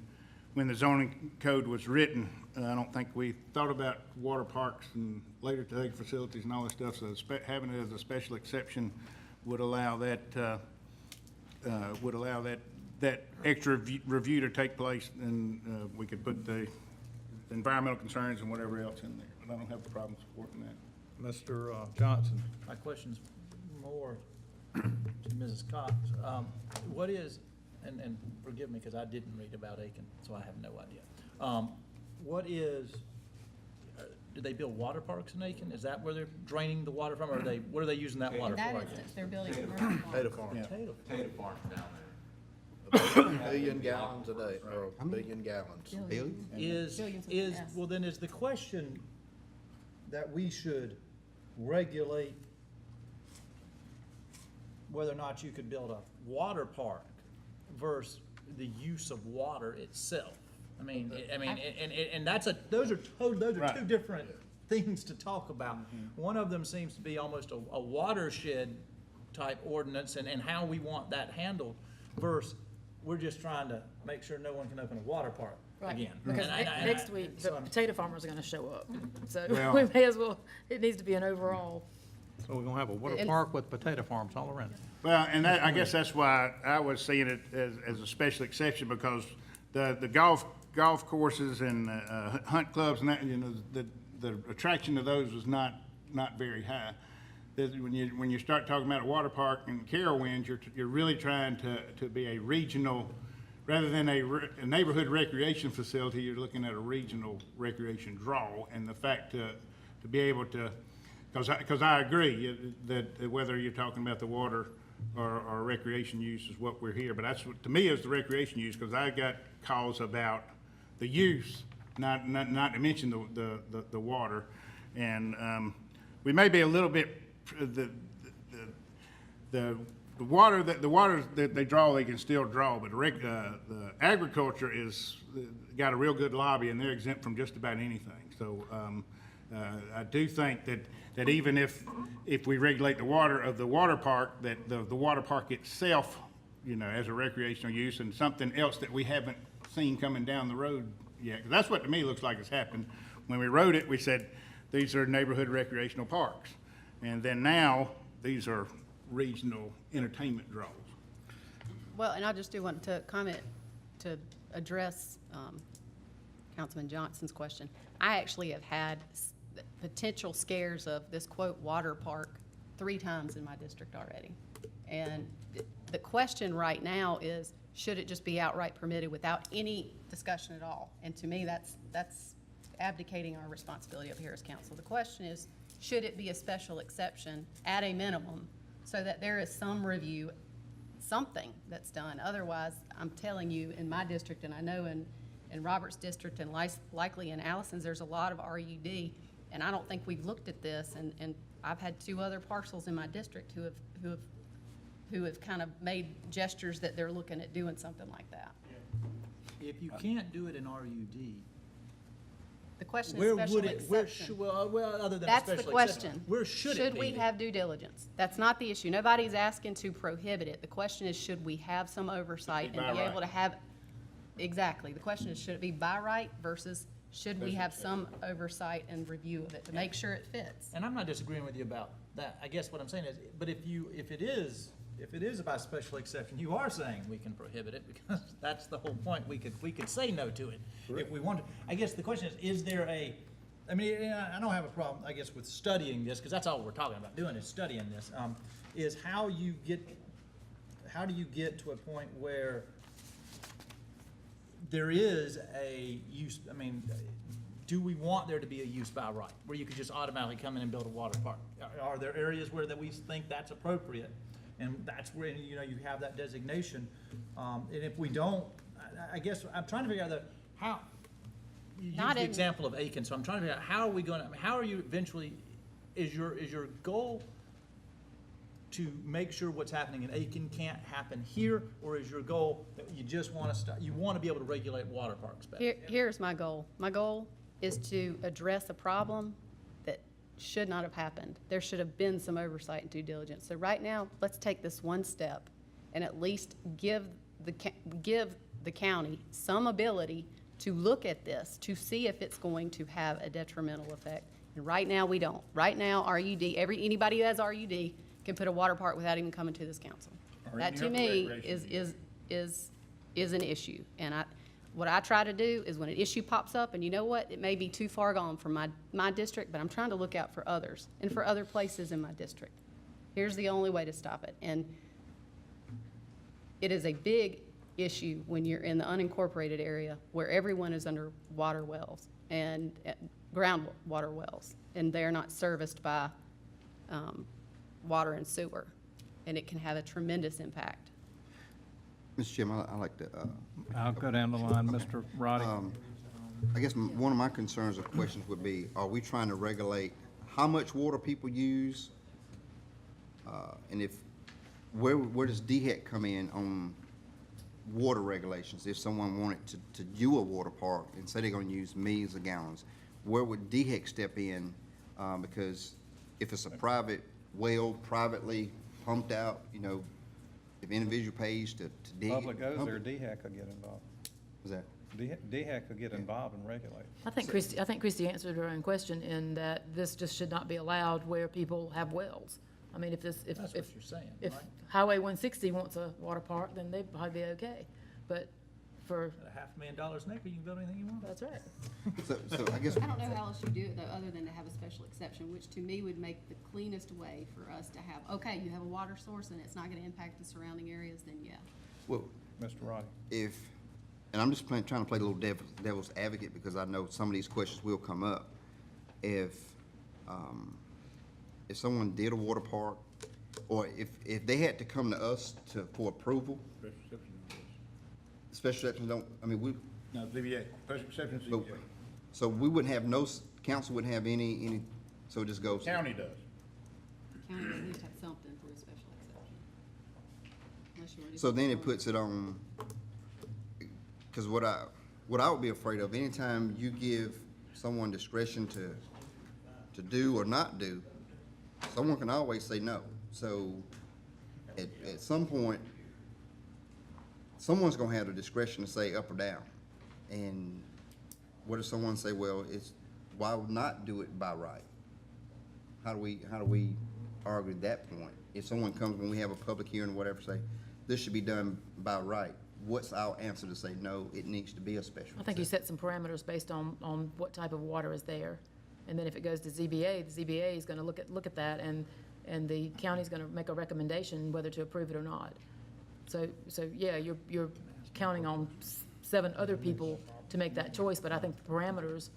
the zoning code was written. I don't think we thought about water parks and later take facilities and all this stuff, so having it as a special exception would allow that extra review to take place, and we could put the environmental concerns and whatever else in there. But I don't have a problem supporting that. Mr. Johnson? My question's more to Mrs. Cox. What is, and forgive me, because I didn't read about Aiken, so I have no idea. What is, do they build water parks in Aiken? Is that where they're draining the water from, or what are they using that water In that for? instance, they're building commercial Potato farms. farm. Potato. A billion gallons a day, or a billion gallons. Billion? Is, Billions with is, an S. well, then is the question that we should regulate whether or not you could build a water park versus the use of water itself? I mean, and that's those are Right. two different things to talk about. One of them seems to be almost a watershed type ordinance and how we want that handled versus we're just trying to make sure no one can open a water park again. Because And next week, the so I'm- potato farmers are gonna show up. So Well- we may as well, it needs to be an overall. So we're gonna have a water And- park with potato farms all around it. Well, and I guess that's why I was seeing it as a special exception, because the golf courses and hunt clubs and that, you know, the attraction of those was not very high. When you start talking about a water park in Carowinds, you're really trying to be a regional, rather than a neighborhood recreation facility, you're looking at a regional recreation draw. And the fact to be able to, because I agree that whether you're talking about the water or recreation use is what we're here, but that's what, to me, is the recreation use, because I got calls about the use, not to mention the water. And we may be a little bit, the water that they draw, they can still draw, but the agriculture is got a real good lobby, and they're exempt from just about anything. So I do think that even if we regulate the water of the water park, that the water park itself, you know, as a recreational use, and something else that we haven't seen coming down the road yet. 'Cause that's what to me looks like has happened. When we wrote it, we said, these are neighborhood recreational parks. And then now, these are regional entertainment draws. Well, and I just do want to comment to address Councilman Johnson's question. I actually have had potential scares of this quote water park 3 times in my district already. And the question right now is, should it just be outright permitted without any discussion at all? And to me, that's abdicating our responsibility up here as council. The question is, should it be a special exception at a minimum so that there is some review, something that's done? Otherwise, I'm telling you, in my district, and I know in Robert's district and likely in Allison's, there's a lot of RUD, and I don't think we've looked at this, and I've had 2 other parcels in my district who have kind of made gestures that they're looking at doing something like that. If you can't do it in RUD, The question Where is special would it, where exception. should, well, other than a That's the special exception, question. where should it be? Should we have due diligence? That's not the issue. Nobody's asking to prohibit it. The question is, should we have some oversight and be able to have, exactly. The question is, should it be by right versus should we have some oversight and review of it to make sure it fits? And I'm not disagreeing with you about that. I guess what I'm saying is, but if it is by special exception, you are saying we can prohibit it, because that's the whole point. We could say no to it if we wanted. I guess the question is there I mean, I don't have a problem, I guess, with studying this, because that's all we're talking about doing is studying this, is how do you get to a point where there is a use, I mean, do we want there to be a use by right, where you could just automatically come in and build a water park? Are there areas where that we think that's appropriate? And that's where, you know, you have that designation. And if we don't, I guess, I'm trying to figure out how, you use Not the in- example of Aiken, so I'm trying to figure out, how are we gonna, how are you eventually, is your goal to make sure what's happening in Aiken can't happen here, or is your goal that you just wanna you wanna be able to regulate water parks better? Here's my goal. My goal is to address a problem that should not have happened. There should have been some oversight and due diligence. So right now, let's take this one step and at least give the county some ability to look at this, to see if it's going to have a detrimental effect. And right now, we don't. Right now, anybody who has RUD can put a water park without even coming to this council. That, to me, is an issue. And what I try to do is when an issue pops up, and you know what, it may be too far gone from my district, but I'm trying to look out for others and for other places in my district. Here's the only way to stop it. And it is a big issue when you're in the unincorporated area where everyone is under water wells and groundwater wells, and they're not serviced by water and sewer, and it can have a tremendous impact. Mr. Chairman, I like to, I'll go down the line, Mr. Roddy. I guess one of my concerns or questions would be, are we trying to regulate how much water people use? And where does DHEC come in on water regulations? If someone wanted to do a water park and say they're gonna use millions of gallons, where would DHEC step in? Because if it's a private well, privately pumped out, you know, if individual pays to dig it. Public goes pump there, it. DHEC could get involved. Is that? DHEC could get involved and regulate. I think Christie answered her own question in that this just should not be allowed where people have wells. I mean, if That's what you're saying, if right? Highway 160 wants a water park, then they'd probably be okay. But for, At $500,000 an acre, you can build anything you want. that's right. So I guess, I don't know how else you do it, though, other than to have a special exception, which to me would make the cleanest way for us to have, okay, you have a water source and it's not gonna impact the surrounding areas, then yeah. well, Mr. Roddy. and I'm just trying to play a little devil's advocate because I know some of these questions will come up. If someone did a water park, or if they had to come to us for approval, special exceptions don't, I mean, No, ZBA, special exception but- ZBA. so we wouldn't have council wouldn't have any, so it just goes. County does. County would at least have something for a special exception. Unless you want to do So then it something. puts it on, because what I would be afraid of, anytime you give someone discretion to do or not do, someone can always say no. So at some point, someone's gonna have the discretion to say up or down. And what if someone say, well, why would not do it by right? How do we argue that point? If someone comes, when we have a public hearing or whatever, say, this should be done by right, what's our answer to say, no, it needs to be a special I think you exception? set some parameters based on what type of water is there. And then if it goes to ZBA, the ZBA is gonna look at that, and the county's gonna make a recommendation whether to approve it or not. So yeah, you're counting on 7 other people to make that choice, but I think the parameters,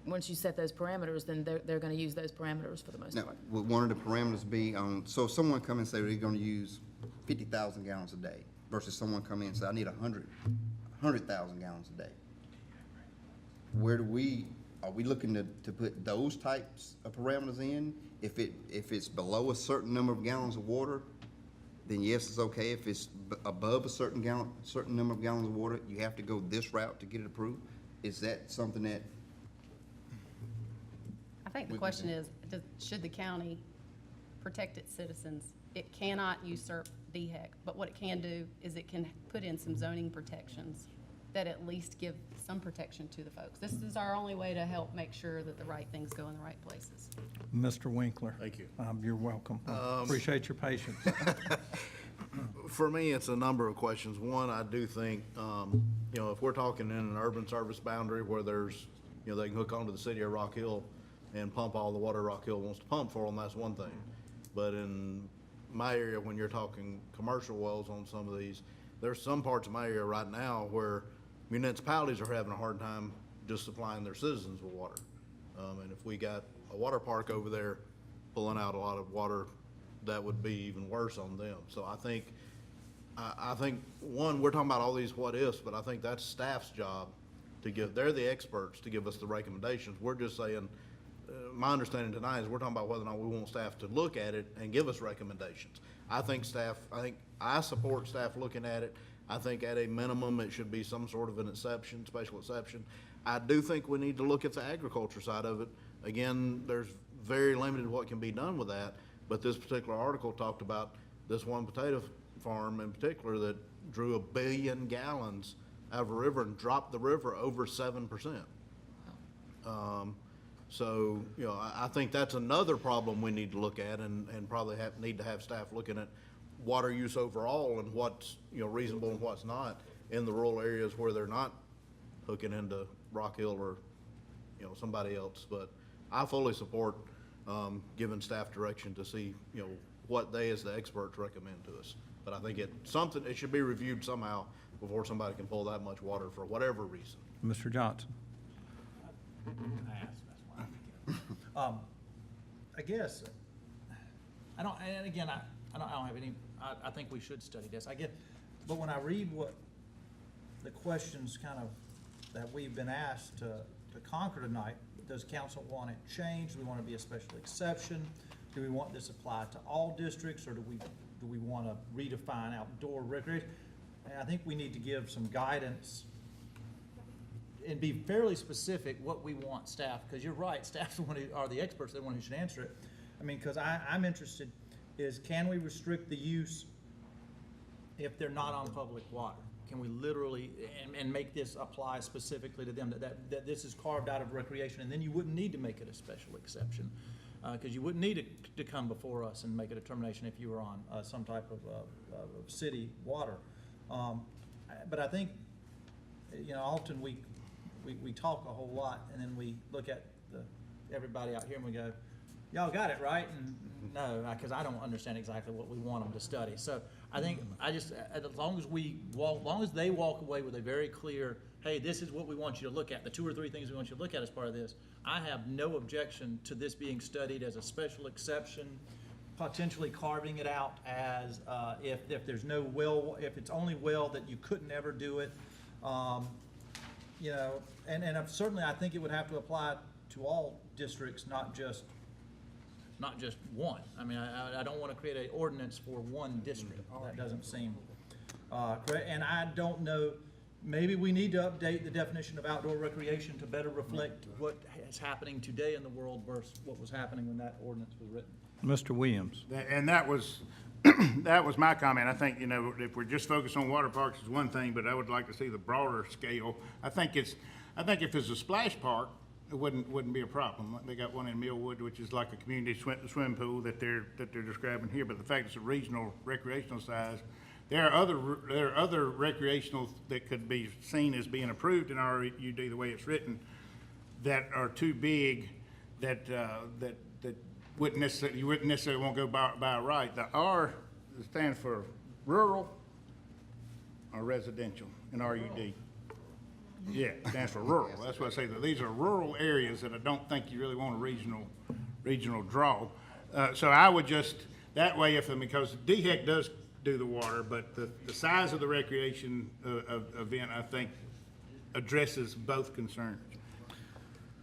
once you set those parameters, then they're gonna use those parameters for the most Now, part. would one of the parameters be on, so if someone come and say they're gonna use 50,000 gallons a day, versus someone come in and say, I need 100,000 gallons a day? Where are we looking to put those types of parameters in? If it's below a certain number of gallons of water, then yes, it's okay. If it's above a certain number of gallons of water, you have to go this route to get it approved? Is that something that think the We can question do- is, should the county protect its citizens? It cannot usurp DHEC, but what it can do is it can put in some zoning protections that at least give some protection to the folks. This is our only way to help make sure that the right things go in the right places. Mr. Winkler. Thank you. You're welcome. Appreciate your patience. For me, it's a number of questions. One, I do think, if we're talking in an urban service boundary where there's, they can hook onto the city of Rock Hill and pump all the water Rock Hill wants to pump for them, that's one thing. But in my area, when you're talking commercial wells on some of these, there's some parts of my area right now where municipalities are having a hard time just supplying their citizens with water. And if we got a water park over there pulling out a lot of water, that would be even worse on them. So I think, one, we're talking about all these what ifs, but I think that's staff's job to give, they're the experts to give us the recommendations. We're just saying, my understanding tonight is we're talking about whether or not we want staff to look at it and give us recommendations. I support staff looking at it. I think at a minimum, it should be some sort of an exception, special exception. I do think we need to look at the agriculture side of it. Again, there's very limited what can be done with that, but this particular article talked about this one potato farm in particular that drew 1 billion gallons out of a river and dropped the river over 7%. So, I think that's another problem we need to look at and probably need to have staff looking at water use overall and what's, reasonable and what's not in the rural areas where they're not hooking into Rock Hill or, somebody else. But I fully support, giving staff direction to see, what they as the experts recommend to us. But I think it should be reviewed somehow before somebody can pull that much water for whatever reason. Mr. Johnson. I guess, I don't have any, I think we should study this. But when I read what the questions kind of that we've been asked to conquer tonight, does council want it changed? Do we want it to be a special exception? Do we want this applied to all districts, or do we want to redefine outdoor recreation? And I think we need to give some guidance and be fairly specific what we want staff, because you're right, staff's the one who are the experts, they're the one who should answer it. I mean, because I'm interested is, can we restrict the use if they're not on public water? Can we literally, and make this apply specifically to them, that this is carved out of recreation, and then you wouldn't need to make it a special exception? Because you wouldn't need to come before us and make a determination if you were on some type of city water. But I think, often we talk a whole lot, and then we look at everybody out here and we go, y'all got it, right? And no, because I don't understand exactly what we want them to study. So I think, as long as they walk away with a very clear, hey, this is what we want you to look at, the 2 or 3 things we want you to look at as part of this, I have no objection to this being studied as a special exception, potentially carving it out as, if there's no well, if it's only well that you couldn't ever do it. And certainly I think it would have to apply to all districts, not just one. I mean, I don't want to create an ordinance for one district. That doesn't seem correct. And I don't know, maybe we need to update the definition of outdoor recreation to better reflect what is happening today in the world versus what was happening when that ordinance was written. Mr. Williams. And that was, that was my comment. I think, if we're just focused on water parks is one thing, but I would like to see the broader scale. I think if it's a splash park, it wouldn't be a problem. They got one in Millwood, which is like a community swim pool that they're describing here, but the fact it's a regional recreational size, there are other recreational that could be seen as being approved in RUD the way it's written, that are too big that you wouldn't necessarily want to go by right. The R stands for rural or residential in RUD. Yeah, it stands for rural. That's why I say that these are rural areas that I don't think you really want a regional draw. So I would just, that way, because DHEC does do the water, but the size of the recreation event, I think, addresses both concerns.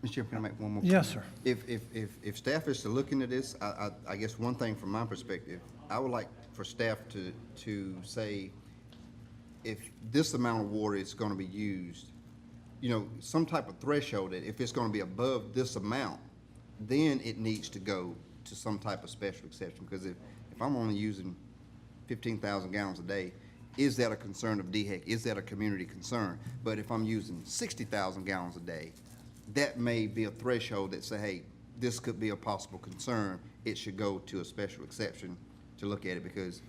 Mr. Chairman, can I make one more? Yes, comment? sir. If staff is to look into this, I guess one thing from my perspective, I would like for staff to say, if this amount of water is going to be used, some type of threshold, that if it's going to be above this amount, then it needs to go to some type of special exception, because if I'm only using 15,000 gallons a day, is that a concern of DHEC? Is that a community concern? But if I'm using 60,000 gallons a day, that may be a threshold that say, hey, this could be a possible concern. It should go to a special exception to look at it, because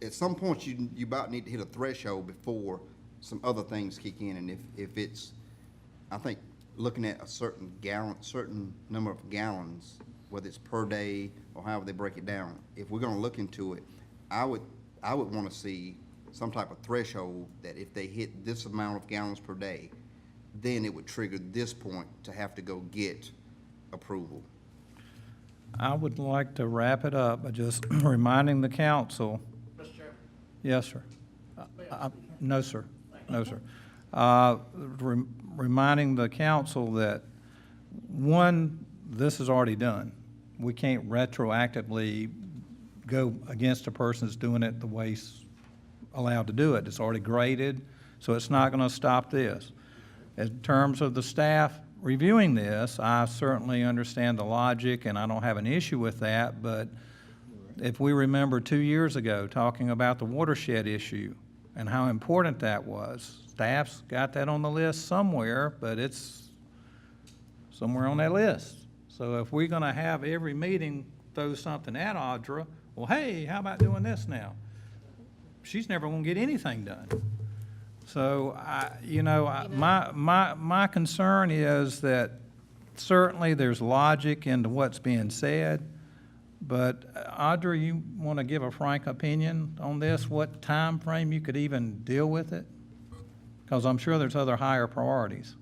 at some point you about need to hit a threshold before some other things kick in. And if it's, I think, looking at a certain number of gallons, whether it's per day or however they break it down, if we're gonna look into it, I would wanna see some type of threshold that if they hit this amount of gallons per day, then it would trigger this point to have to go get approval. I would like to wrap it up by just reminding the council. Mr. Chairman. Yes, sir. No, sir. No, sir. Reminding the council that, one, this is already done. We can't retroactively go against a person that's doing it the way he's allowed to do it. It's already graded, so it's not going to stop this. In terms of the staff reviewing this, I certainly understand the logic, and I don't have an issue with that, but if we remember 2 years ago talking about the watershed issue and how important that was, staff's got that on the list somewhere, but it's somewhere on that list. So if we're going to have every meeting throw something at Audra, well, hey, how about doing this now? She's never going to get anything done. So, my concern is that certainly there's logic into what's being said, but Audra, you want to give a frank opinion on this? What time frame you could even deal with it? Because I'm sure there's other higher priorities.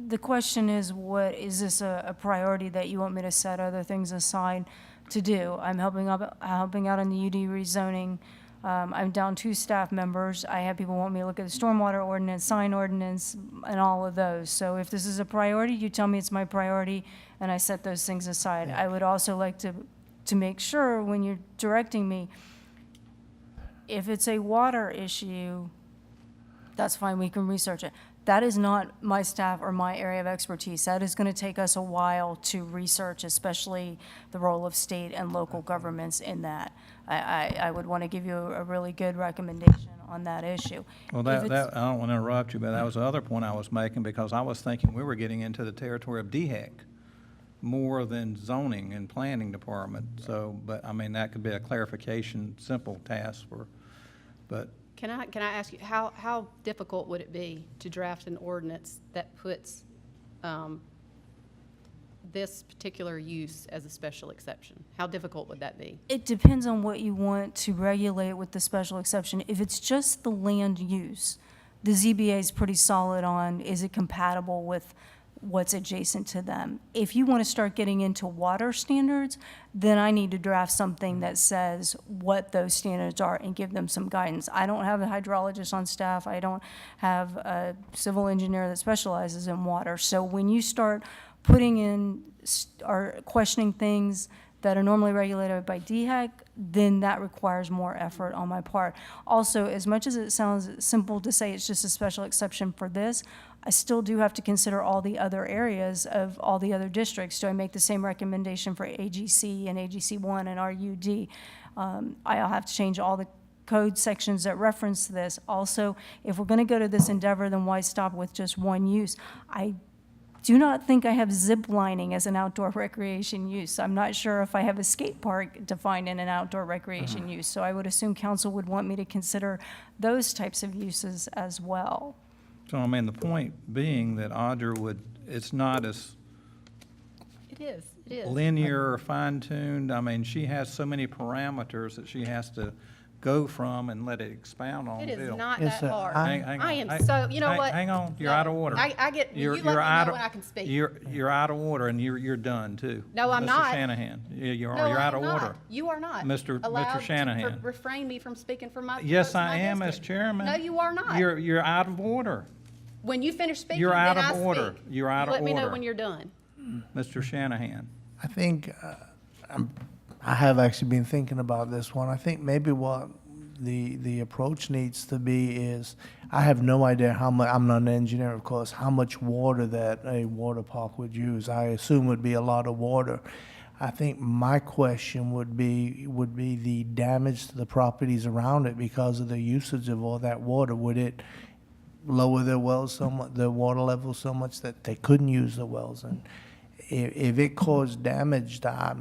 The question is, is this a priority that you want me to set other things aside to do? I'm helping out on the UD rezoning. I'm down 2 staff members. I have people want me to look at the stormwater ordinance, sign ordinance, and all of those. So if this is a priority, you tell me it's my priority, and I set those things aside. I would also like to make sure when you're directing me, if it's a water issue, that's fine, we can research it. That is not my staff or my area of expertise. That is going to take us a while to research, especially the role of state and local governments in that. I would want to give you a really good recommendation on that issue. Well, I don't want to interrupt you, but that was the other point I was making, because I was thinking we were getting into the territory of DHEC more than zoning and planning department. So, but I mean, that could be a clarification, simple task but. Can I ask you, how difficult would it be to draft an ordinance that puts this particular use as a special exception? How difficult would that be? It depends on what you want to regulate with the special exception. If it's just the land use, the ZBA is pretty solid on, is it compatible with what's adjacent to them? If you want to start getting into water standards, then I need to draft something that says what those standards are and give them some guidance. I don't have a hydrologist on staff. I don't have a civil engineer that specializes in water. So when you start putting in or questioning things that are normally regulated by DHEC, then that requires more effort on my part. Also, as much as it sounds simple to say it's just a special exception for this, I still do have to consider all the other areas of all the other districts. Do I make the same recommendation for AGC and AGC1 and RUD? I'll have to change all the code sections that reference this. Also, if we're going to go to this endeavor, then why stop with just one use? I do not think I have zip lining as an outdoor recreation use. I'm not sure if I have a skate park defined in an outdoor recreation use. So I would assume council would want me to consider those types of uses as well. So, I mean, the point being that Audra it's not as It is. linear or fine-tuned. I mean, she has so many parameters that she has to go from and let it expound on. It is Bill. not Yes, that sir. hard. Hang I on. am so, you know Hang- what? Hang on, you're No, out of order. I get, you let me You're out know of- when I can speak. You're out of order, and you're done, too. No, I'm Mr. not. Shanahan, you're No, out I'm of not. order. You are not. Mr. allowed to Shanahan. refrain me from speaking for my. Yes, folks in I my am, as district. chairman. No, you are not. You're out of order, When you finish speaking, You're out then of I order. speak. You're out of Let me know order. when you're done. Mr. Shanahan. I think I have actually been thinking about this one. I think maybe what the approach needs to be is, I have no idea how much, I'm not an engineer, of course, how much water that a water park would use. I assume would be a lot of water. I think my question would be the damage to the properties around it because of the usage of all that water. Would it lower their wells so much, the water level so much that they couldn't use the wells? And if it caused damage, I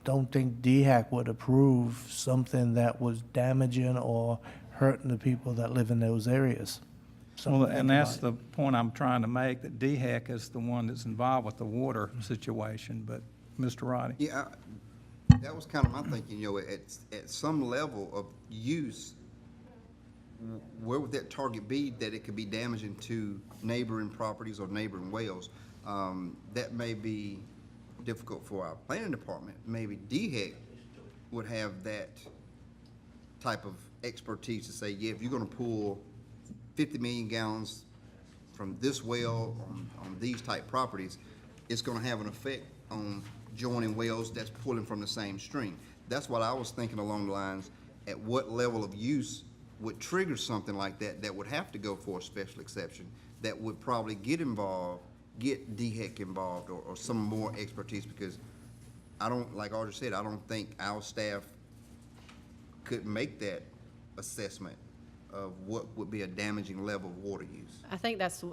don't think DHEC would approve something that was damaging or hurting the people that live in those areas. Something Well, to and think that's about. the point I'm trying to make, that DHEC is the one that's involved with the water situation, but Mr. Roddy? Yeah, that was kind of my thinking, at some level of use, where would that target be that it could be damaging to neighboring properties or neighboring wells? That may be difficult for our planning department. Maybe DHEC would have that type of expertise to say, yeah, if you're gonna pull 50 million gallons from this well on these type properties, it's gonna have an effect on joining wells that's pulling from the same stream. That's what I was thinking along the lines, at what level of use would trigger something like that, that would have to go for a special exception, that would probably get DHEC involved or some more expertise, because I don't, like Audrey said, I don't think our staff could make that assessment of what would be a damaging level of water use. I think that's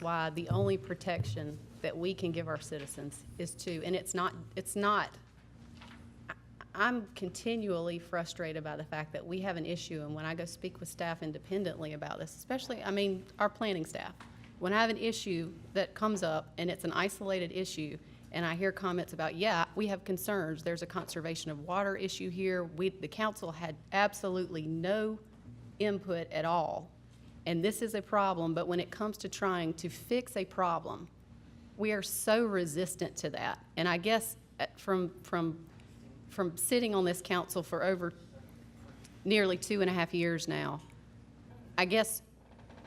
why the only protection that we can give our citizens is to, and it's not, I'm continually frustrated by the fact that we have an issue, and when I go speak with staff independently about this, especially, our planning staff, when I have an issue that comes up and it's an isolated issue, and I hear comments about, yeah, we have concerns, there's a conservation of water issue here, the council had absolutely no input at all, and this is a problem, but when it comes to trying to fix a problem, we are so resistant to that. And I guess from sitting on this council for over nearly 2.5 years now, I guess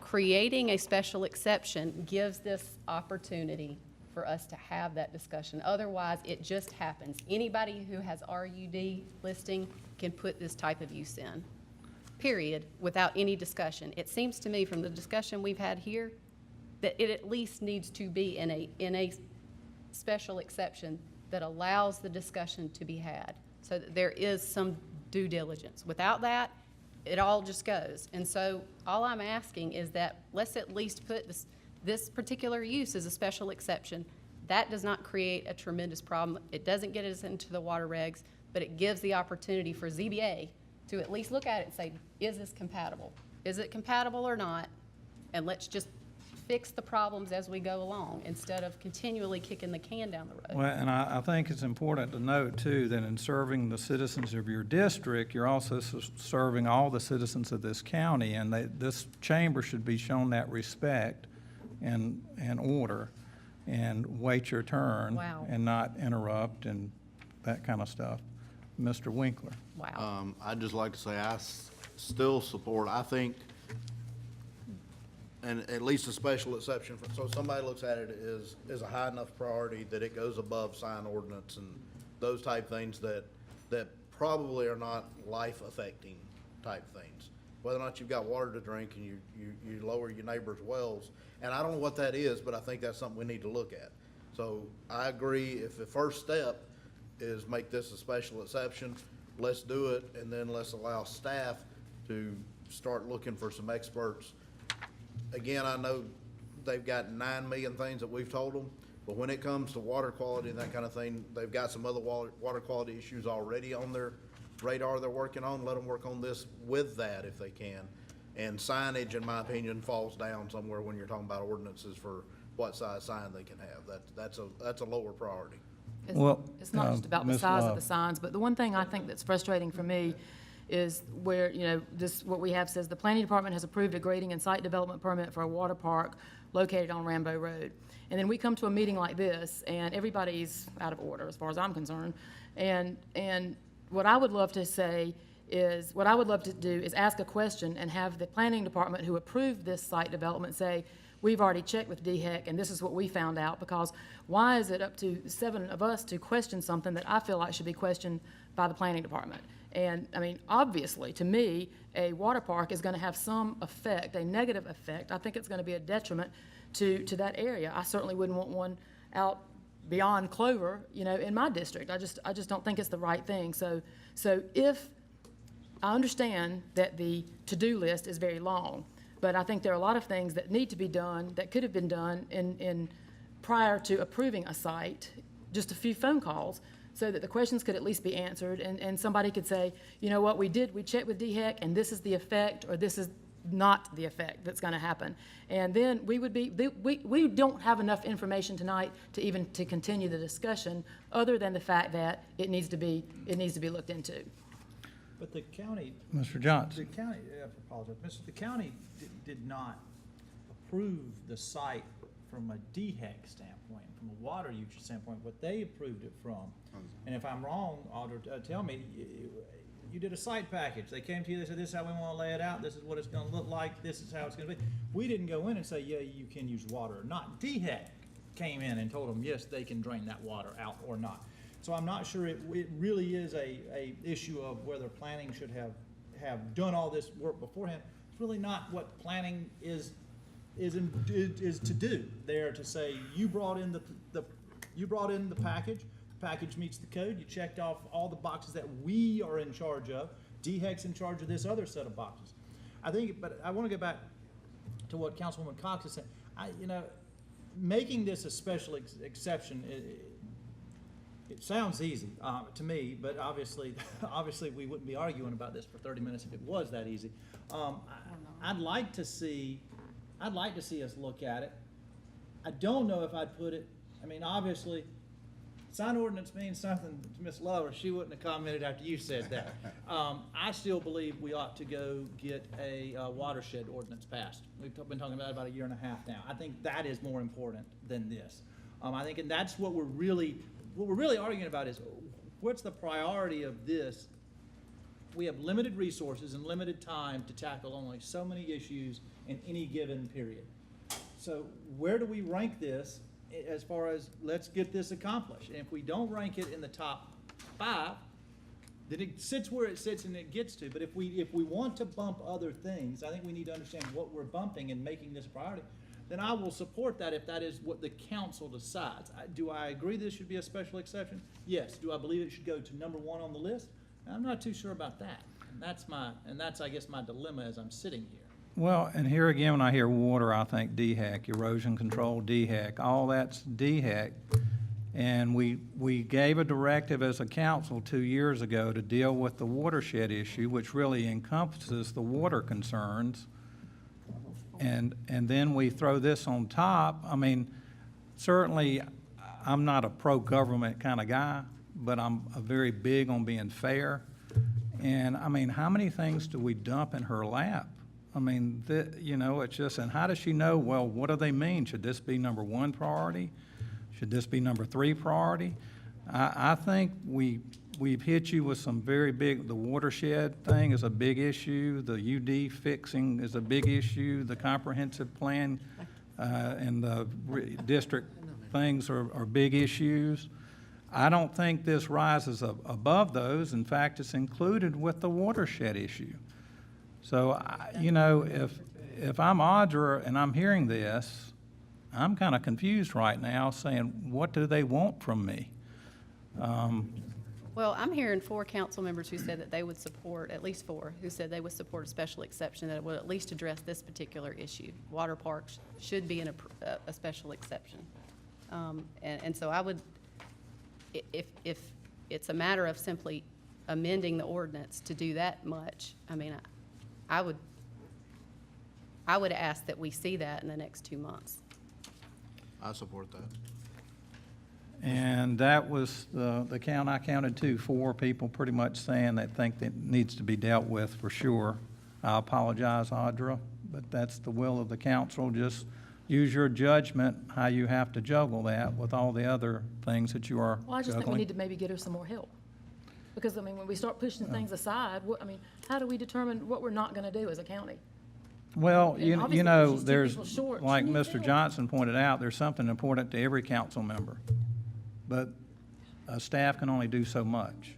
creating a special exception gives this opportunity for us to have that discussion. Otherwise, it just happens. Anybody who has RUD listing can put this type of use in, period, without any discussion. It seems to me from the discussion we've had here that it at least needs to be in a special exception that allows the discussion to be had, so that there is some due diligence. Without that, it all just goes. And so all I'm asking is that let's at least put this particular use as a special exception. That does not create a tremendous problem. It doesn't get us into the water regs, but it gives the opportunity for ZBA to at least look at it and say, is this compatible? Is it compatible or not? And let's just fix the problems as we go along instead of continually kicking the can down the road. Well, and I think it's important to note, too, that in serving the citizens of your district, you're also serving all the citizens of this county, and this chamber should be shown that respect and order, and wait your turn. Wow. And not interrupt and that kind of stuff. Mr. Winkler? Wow. I'd just like to say I still support, I think, and at least a special exception, so somebody looks at it as a high enough priority that it goes above sign ordinance and those type things that probably are not life-affecting type things. Whether or not you've got water to drink and you lower your neighbor's wells, and I don't know what that is, but I think that's something we need to look at. So I agree, if the first step is make this a special exception, let's do it, and then let's allow staff to start looking for some experts. Again, I know they've got 9 million things that we've told them, but when it comes to water quality and that kind of thing, they've got some other water quality issues already on their radar they're working on. Let them work on this with that if they can. And signage, in my opinion, falls down somewhere when you're talking about ordinances for what size sign they can have. That's a lower priority. It's not just about the Ms. size of Love. the signs, but the one thing I think that's frustrating for me is where, what we have says, the planning department has approved a grading and site development permit for a water park located on Rambo Road. And then we come to a meeting like this, and everybody's out of order, as far as I'm concerned. And what I would love to say is, what I would love to do is ask a question and have the planning department who approved this site development say, we've already checked with DHEC, and this is what we found out, because why is it up to 7 of us to question something that I feel like should be questioned by the planning department? And, I mean, obviously, to me, a water park is gonna have some effect, a negative effect. I think it's gonna be a detriment to that area. I certainly wouldn't want one out beyond Clover, you know, in my district. I just don't think it's the right thing. So if, I understand that the to-do list is very long, but I think there are a lot of things that need to be done, that could have been done in prior to approving a site, just a few phone calls, so that the questions could at least be answered, and somebody could say, you know what, we checked with DHEC, and this is the effect, or this is not the effect that's gonna happen. And then we don't have enough information tonight to continue the discussion, other than the fact that it needs to be looked into. But the county, Mr. Johnson. the county, I apologize, the county did not approve the site from a DHEC standpoint, from a water usage standpoint, what they approved it from. And if I'm wrong, Audra, tell me, you did a site package. They came to you, they said, this is how we want to lay it out, this is what it's going to look like, this is how it's going to be. We didn't go in and say, yeah, you can use water or not. DHEC came in and told them, yes, they can drain that water out or not. So I'm not sure it really is a issue of whether planning should have done all this work beforehand. It's really not what planning is to do. They're to say, you brought in the package, the package meets the code, you checked off all the boxes that we are in charge of. DHEC's in charge of this other set of boxes. I think, but I want to go back to what Councilwoman Cox is saying. Making this a special exception, it sounds easy to me, but obviously we wouldn't be arguing about this for 30 minutes if it was that easy. I'd like to see us look at it. I don't know if I'd put it, I mean, obviously, sign ordinance means something to Ms. Lover. She wouldn't have commented after you said that. I still believe we ought to go get a watershed ordinance passed. We've been talking about it about a year and a half now. I think that is more important than this. I think, and that's what we're really arguing about is, what's the priority of this? We have limited resources and limited time to tackle only so many issues in any given period. So where do we rank this as far as, let's get this accomplished? And if we don't rank it in the top 5, then it sits where it sits and it gets to. But if we want to bump other things, I think we need to understand what we're bumping and making this a priority. Then I will support that if that is what the council decides. Do I agree this should be a special exception? Yes. Do I believe it should go to number 1 on the list? I'm not too sure about that. And that's I guess my dilemma as I'm sitting here. Well, and here again, when I hear water, I think DHEC, erosion control, DHEC, all that's DHEC. And we gave a directive as a council 2 years ago to deal with the watershed issue, which really encompasses the water concerns. And then we throw this on top. I mean, certainly, I'm not a pro-government kind of guy, but I'm very big on being fair. And I mean, how many things do we dump in her lap? I mean, it's just, and how does she know, well, what do they mean? Should this be number 1 priority? Should this be number 3 priority? I think we've hit you with some very big, the watershed thing is a big issue, the UD fixing is a big issue, the comprehensive plan and the district things are big issues. I don't think this rises above those. In fact, it's included with the watershed issue. So, if I'm Audra and I'm hearing this, I'm kind of confused right now, saying, what do they want from me? Well, I'm hearing 4 council members who said that they would support, at least 4, who said they would support a special exception that would at least address this particular issue. Water parks should be in a special exception. And so I would, if it's a matter of simply amending the ordinance to do that much, I mean, I would ask that we see that in the next 2 months. I support that. And that was the count I counted to, 4 people pretty much saying they think that needs to be dealt with for sure. I apologize, Audra, but that's the will of the council. Just use your judgment how you have to juggle that with all the other things that you are Well, I just think we juggling. need to maybe get her some more help. Because, I mean, when we start pushing things aside, how do we determine what we're not gonna do as a county? Well, And you obviously, know, she's 2 there's, people short. She like needs Mr. help. Johnson pointed out, there's something important to every council member. But staff can only do so much.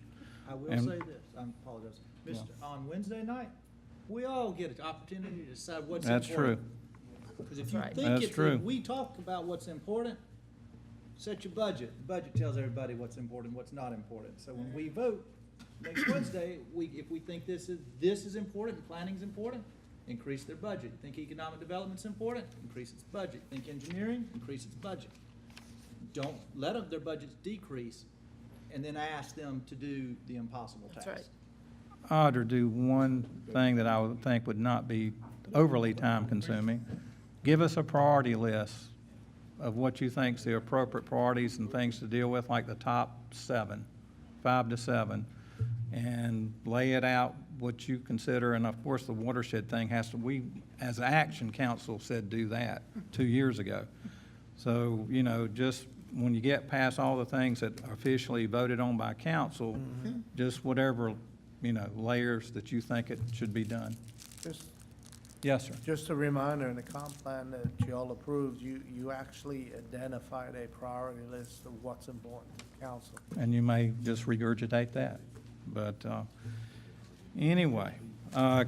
I will And- say this, I apologize. On Wednesday night, we all get an opportunity to decide what's That's important. true. Because if you Right. think That's it's, true. we talk about what's important, set your budget. The budget tells everybody what's important, what's not important. So when we vote next Wednesday, if we think this is important, planning's important, increase their budget. Think economic development's important, increase its budget. Think engineering, increase its budget. Don't let their budgets decrease and then ask them to do the impossible task. That's right. Odd or do one thing that I would think would not be overly time-consuming. Give us a priority list of what you think's the appropriate priorities and things to deal with, like the top 7, 5 to 7, and lay it out what you consider, and of course, the watershed thing has to, we, as an action council, said do that 2 years ago. So, you know, just when you get past all the things that are officially voted on by council, just whatever, you know, layers that you think it should be done. Just, Yes, sir. just a reminder, in the comp plan that you all approved, you actually identified a priority list of what's important to the council. And you may just regurgitate that. But anyway,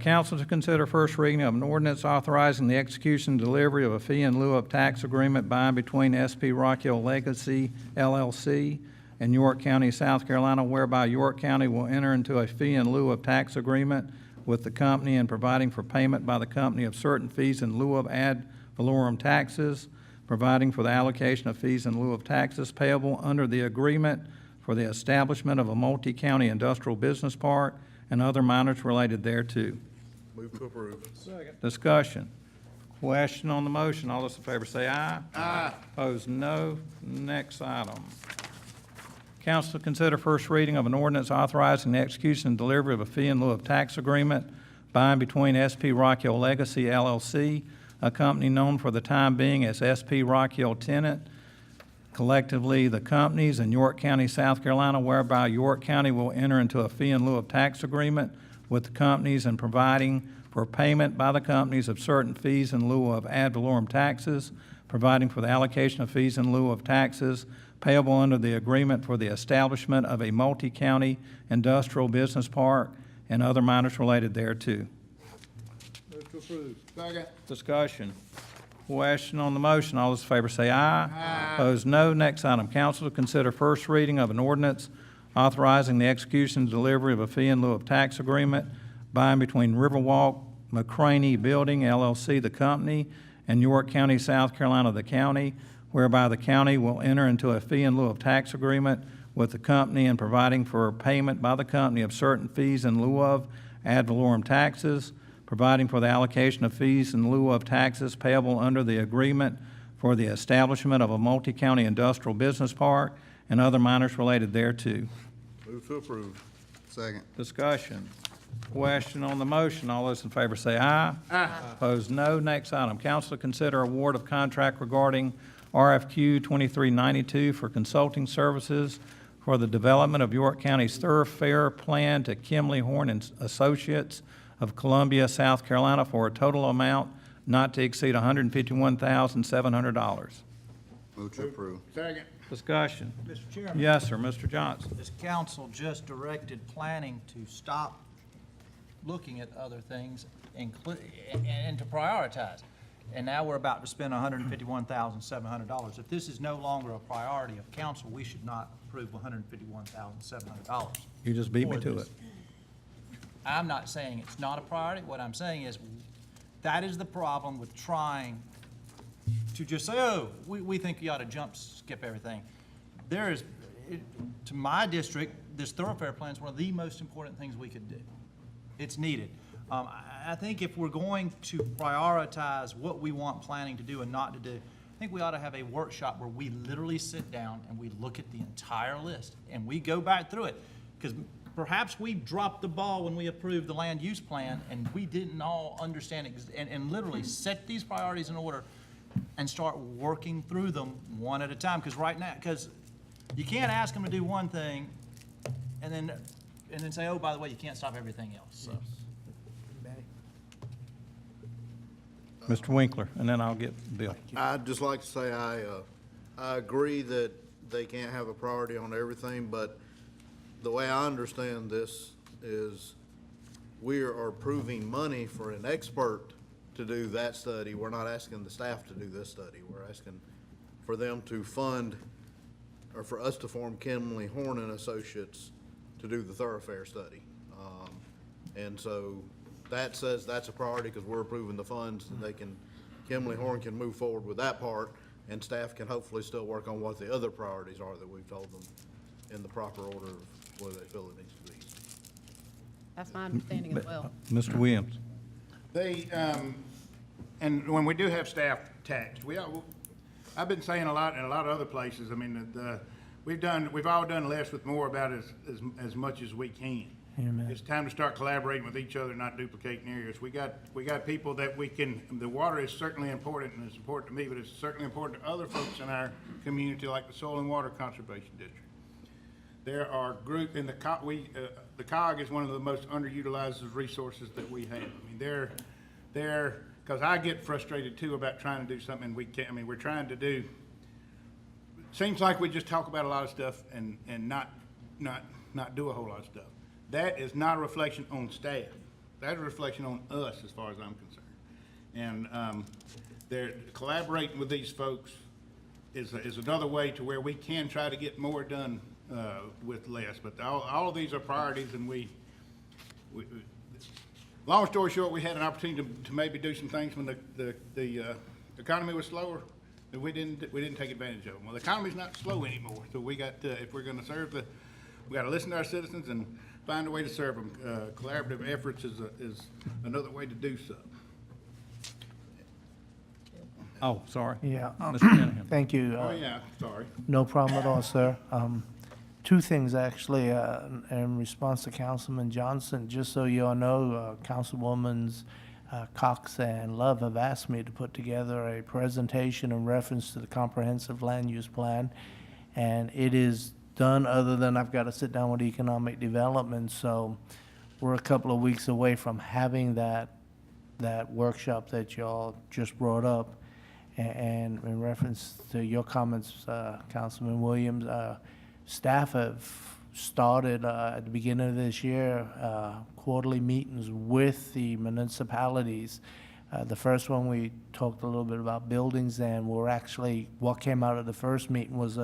council to consider first reading of an ordinance authorizing the execution and delivery of a fee in lieu of tax agreement by and between SP Rock Hill Legacy LLC and York County, South Carolina, whereby York County will enter into a fee in lieu of tax agreement with the company and providing for payment by the company of certain fees in lieu of ad valorem taxes, providing for the allocation of fees in lieu of taxes payable under the agreement for the establishment of a multi-county industrial business park and other matters related thereto. Move to approve. Discussion. Question on the motion. All those in favor say aye. Aye. Opposed, no. Next item. Council to consider first reading of an ordinance authorizing the execution and delivery of a fee in lieu of tax agreement by and between SP Rock Hill Legacy LLC, a company known for the time being as SP Rock Hill Tenant, collectively the companies in York County, South Carolina, whereby York County will enter into a fee in lieu of tax agreement with the companies and providing for payment by the companies of certain fees in lieu of ad valorem taxes, providing for the allocation of fees in lieu of taxes payable under the agreement for the establishment of a multi-county industrial business park and other matters related thereto. Move to approve. Second. Discussion. Question on the motion. All those in favor say aye. Aye. Opposed, no. Next item. Council to consider first reading of an ordinance authorizing the execution and delivery of a fee in lieu of tax agreement by and between Riverwalk McCraney Building LLC, the company, and York County, South Carolina, the county, whereby the county will enter into a fee in lieu of tax agreement with the company and providing for payment by the company of certain fees in lieu of ad valorem taxes, providing for the allocation of fees in lieu of taxes payable under the agreement for the establishment of a multi-county industrial business park and other matters related thereto. Move to approve. Second. Discussion. Question on the motion. All those in favor say aye. Aye. Opposed, no. Next item. Council to consider award of contract regarding RFQ 2392 for consulting services for the development of York County's thoroughfare plan to Kimley Horn and Associates of Columbia, South Carolina, for a total amount not to exceed $151,700. Move to approve. Second. Discussion. Mr. Chairman. Yes, sir. Mr. Johnson. This council just directed planning to stop looking at other things and to prioritize. And now we're about to spend $151,700. If this is no longer a priority of council, we should not approve $151,700. You just beat me for to this. it. I'm not saying it's not a priority. What I'm saying is that is the problem with trying to just say, oh, we think you ought to skip everything. There is, to my district, this thoroughfare plan is one of the most important things we could do. It's needed. I think if we're going to prioritize what we want planning to do and not to do, I think we ought to have a workshop where we literally sit down and we look at the entire list and we go back through it. Because perhaps we dropped the ball when we approved the land use plan and we didn't all understand and literally set these priorities in order and start working through them one at a time. Because right now, because you can't ask them to do one thing and then say, oh, by the way, you can't stop everything else. So. Mr. Winkler, and then I'll get Bill. I'd just like to say I agree that they can't have a priority on everything, but the way I understand this is we are approving money for an expert to do that study. We're not asking the staff to do this study. We're asking for them to fund, or for us to form Kimley Horn and Associates to do the thoroughfare study. And so that says that's a priority because we're approving the funds, and they can, Kimley Horn can move forward with that part, and staff can hopefully still work on what the other priorities are that we've told them in the proper order of where they feel it needs to be. That's my understanding as well. Mr. Williams? They, and when we do have staff taxed, I've been saying a lot in a lot of other places, I mean, we've all done less with more about as much as we can. Amen. It's time to start collaborating with each other, not duplicating areas. We got people that we can, the water is certainly important, and it's important to me, but it's certainly important to other folks in our community, like the Soil and Water Conservation District. There are group, in the COG is one of the most underutilized resources that we have. I mean, because I get frustrated too about trying to do something we can't, I mean, we're trying to do, seems like we just talk about a lot of stuff and not do a whole lot of stuff. That is not a reflection on staff. That's a reflection on us as far as I'm concerned. And they're collaborating with these folks is another way to where we can try to get more done with less. But all of these are priorities, and we long story short, we had an opportunity to maybe do some things when the economy was slower, that we didn't take advantage of them. Well, the economy's not slow anymore, so we got if we're going to serve we got to listen to our citizens and find a way to serve them. Collaborative efforts is another way to do so. Oh, sorry. Yeah. Mr. Denningham. Thank you. Oh yeah, sorry. No problem at all, sir. Two things, actually, in response to Councilman Johnson. Just so you all know, Councilwoman's Cox and Love have asked me to put together a presentation in reference to the comprehensive land use plan, and it is done, other than I've got to sit down with economic development. So we're a couple of weeks away from having that workshop that y'all just brought up. And in reference to your comments, Councilman Williams, staff have started at the beginning of this year quarterly meetings with the municipalities. The first one, we talked a little bit about buildings, and what came out of the first meeting was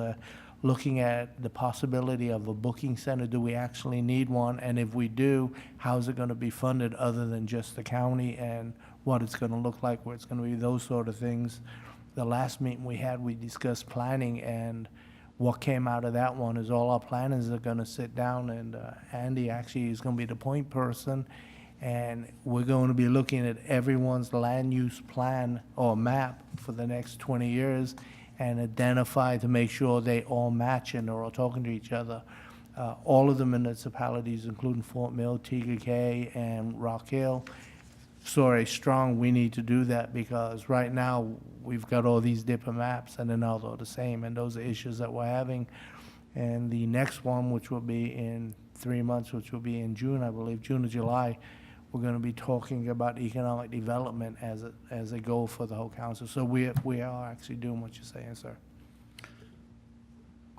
looking at the possibility of a booking center. Do we actually need one? And if we do, how's it going to be funded other than just the county, and what it's going to look like, where it's going to be, those sort of things. The last meeting we had, we discussed planning, and what came out of that one is all our planners are going to sit down, and Andy actually is going to be the point person, and we're going to be looking at everyone's land use plan or map for the next 20 years and identify to make sure they all match and they're all talking to each other. All of the municipalities, including Fort Mill, Teague Cay, and Rock Hill, saw a strong, we need to do that, because right now we've got all these different maps and they're not all the same, and those are issues that we're having. And the next one, which will be in 3 months, which will be in June, I believe, June or July, we're going to be talking about economic development as a goal for the whole council. So we are actually doing what you're saying, sir.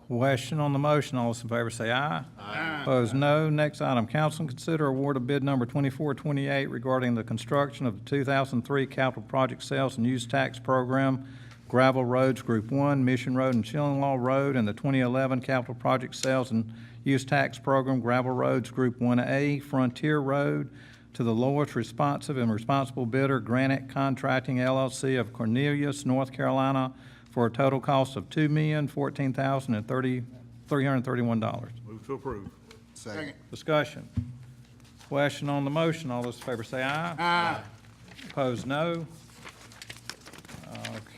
Question on the motion. All those in favor say aye. Aye. Opposed, no. Next item, council consider award of bid number 2428 regarding the construction of the 2003 capital project sales and use tax program, gravel roads, Group 1, Mission Road and Chillinlaw Road, and the 2011 capital project sales and use tax program, gravel roads, Group 1A, Frontier Road, to the lowest responsive and responsible bidder, Granite Contracting LLC of Cornelius, North Carolina, for a total cost of $2,014,331. Move to approve. Second. Discussion. Question on the motion. All those in favor say aye. Aye. Opposed, no.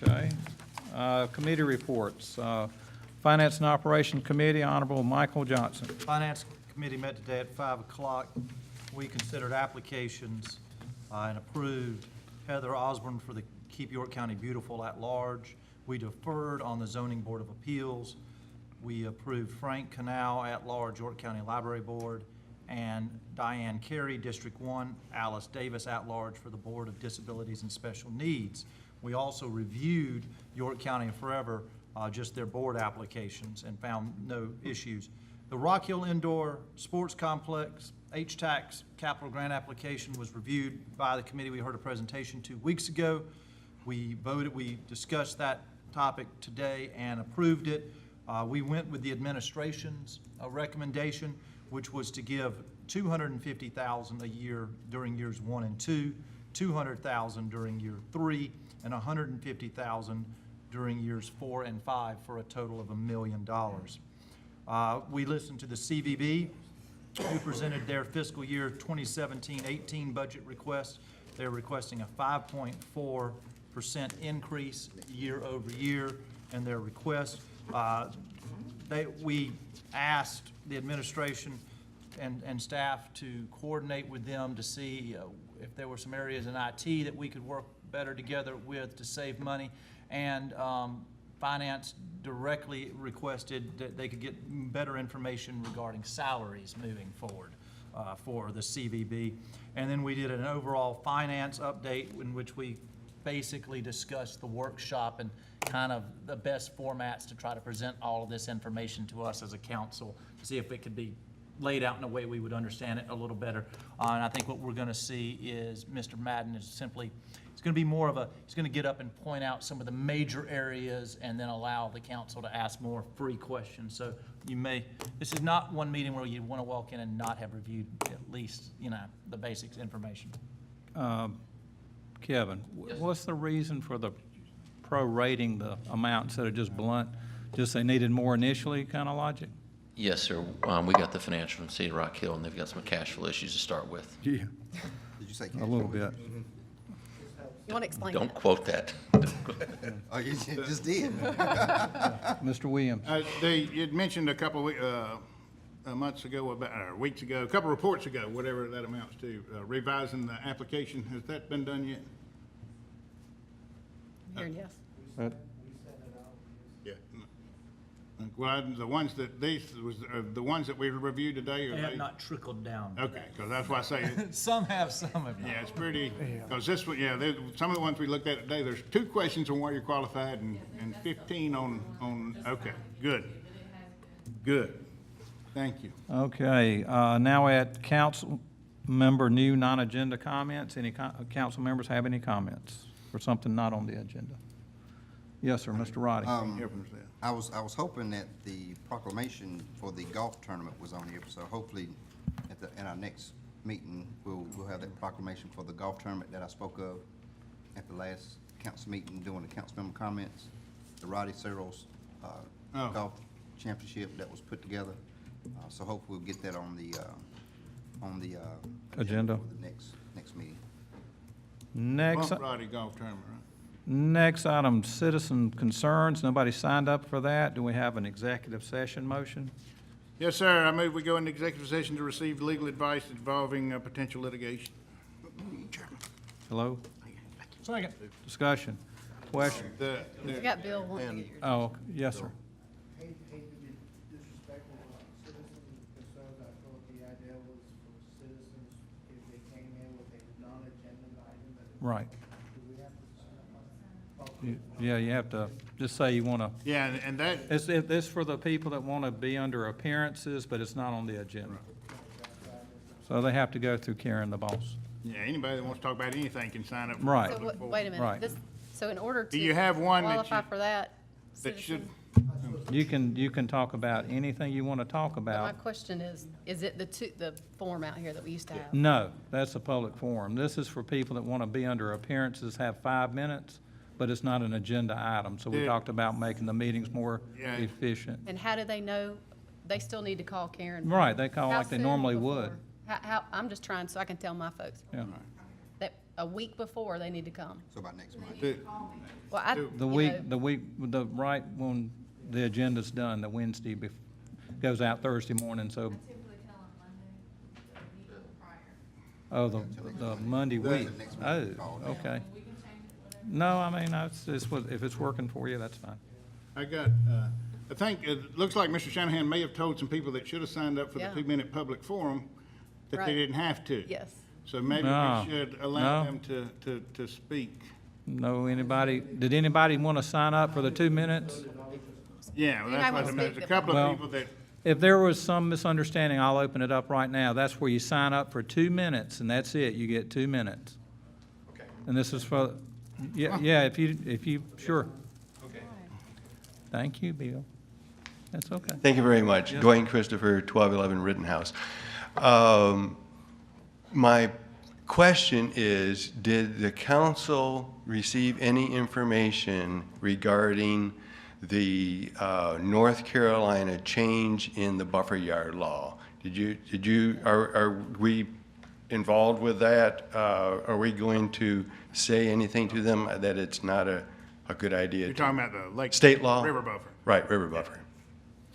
Okay. Committee reports. Finance and Operation Committee, Honorable Michael Johnson. Finance Committee met today at 5 o'clock. We considered applications and approved Heather Osborne for the Keep York County Beautiful at Large. We deferred on the Zoning Board of Appeals. We approved Frank Canal at Large, York County Library Board, and Diane Carey, District 1, Alice Davis at Large for the Board of Disabilities and Special Needs. We also reviewed York County and Forever, just their board applications, and found no issues. The Rock Hill Indoor Sports Complex, HTAX capital grant application was reviewed by the committee. We heard a presentation 2 weeks ago. We voted, we discussed that topic today and approved it. We went with the administration's recommendation, which was to give $250,000 a year during years 1 and 2, $200,000 during year 3, and $150,000 during years 4 and 5, for a total of $1 million. We listened to the CVB, who presented their fiscal year 2017-18 budget request. They're requesting a 5.4% increase year over year in their request. We asked the administration and staff to coordinate with them to see if there were some areas in IT that we could work better together with to save money. And Finance directly requested that they could get better information regarding salaries moving forward for the CVB. And then we did an overall finance update in which we basically discussed the workshop and kind of the best formats to try to present all of this information to us as a council, to see if it could be laid out in a way we would understand it a little better. And I think what we're gonna see is Mr. Madden is simply, it's gonna be more of a, he's gonna get up and point out some of the major areas and then allow the council to ask more free questions. So you may, this is not one meeting where you wanna walk in and not have reviewed at least, the basics information. Kevin, what's the reason for the prorating the amount instead of just blunt? Just they needed more initially kind of logic? Yes, sir. We got the financial from Cedar Rock Hill, and they've got some cash flow issues to start with. Yeah. Did you say? A little bit. You want to explain Don't that? quote that. Oh, you just did. Mr. Williams? You'd mentioned a couple of months ago, or weeks ago, a couple reports ago, whatever that amounts to, revising the application. Has that been done yet? Hearing yes. Yeah. Well, the ones that, the ones that we reviewed today, They are have they? not trickled down. Okay, because that's why I say, Some have, some have not. yeah, it's pretty, because this one, yeah, some of the ones we looked at today, there's 2 questions on why you're qualified and 15 on, okay, good. Good. Thank you. Okay, now at council member new non-agenda comments. Any council members have any comments for something not on the agenda? Yes, sir, Mr. Roddy. Hear from the staff. I was hoping that the proclamation for the golf tournament was on here, so hopefully at our next meeting, we'll have that proclamation for the golf tournament that I spoke of at the last council meeting during the council member comments, the Roddy Searles golf championship that was put together. So hopefully we'll get that on the Agenda. for the next meeting. Next, Friday golf tournament, right? next item, citizen concerns. Nobody signed up for that. Do we have an executive session motion? Yes, sir. I move we go into executive session to receive legal advice involving potential litigation. Hello? Second. Discussion? Question? We got Bill wanting to get your. Oh, yes, sir. Hate to be disrespectful of citizens' concerns. I thought the idea was for citizens, if they came in with a non-agenda item, that Right. do we have to Yeah, you have to just say you want to, Yeah, and that, it's for the people that want to be under appearances, but it's not on the agenda. So they have to go through Karen, the boss. yeah, anybody that wants to talk about anything can sign up. for Right. So, public forum. wait a minute. Right. So in order to. Do you have one that Qualify you- for that? That should, citizen? You can talk about anything you want to talk But my about. question is it the form out here that we used to have? No, that's a public forum. This is for people that want to be under appearances, have 5 minutes, but it's not an agenda item. So we Yeah. talked about making the meetings more Yeah. efficient. And how do they know? They still need to call Karen? Right, they call How like they soon normally before? would. I'm just trying so I can tell my folks Yeah. that a week before they need to come. So about next month. Well, I, The week, right when the agenda's done, the Wednesday goes out Thursday morning, so. Oh, the Monday week. Oh, okay. No, I mean, if it's working for you, that's fine. I got, I think, it looks like Mr. Shanahan may have told some people that should have signed up for the Yeah. 2-minute public forum that Right. they didn't have to. yes. So maybe No. we should allow No. them to speak. No, did anybody want to sign up for the 2 minutes? Yeah, well, You might that's wanna what I mean. speak There's a the- couple Well- of people that If there was some misunderstanding, I'll open it up right now. That's where you sign up for 2 minutes, and that's it. You get 2 minutes. Okay. And this is for, yeah, if you, sure. Okay. Thank you, Bill. That's okay. Thank you very much. Yes. Dwayne Christopher, 1211 Rittenhouse. My question is, did the council receive any information regarding the North Carolina change in the buffer yard law? Are we involved with that? Are we going to say anything to them that it's not a good idea? You're talking about the lake. State law? River buffer. Right, river buffer.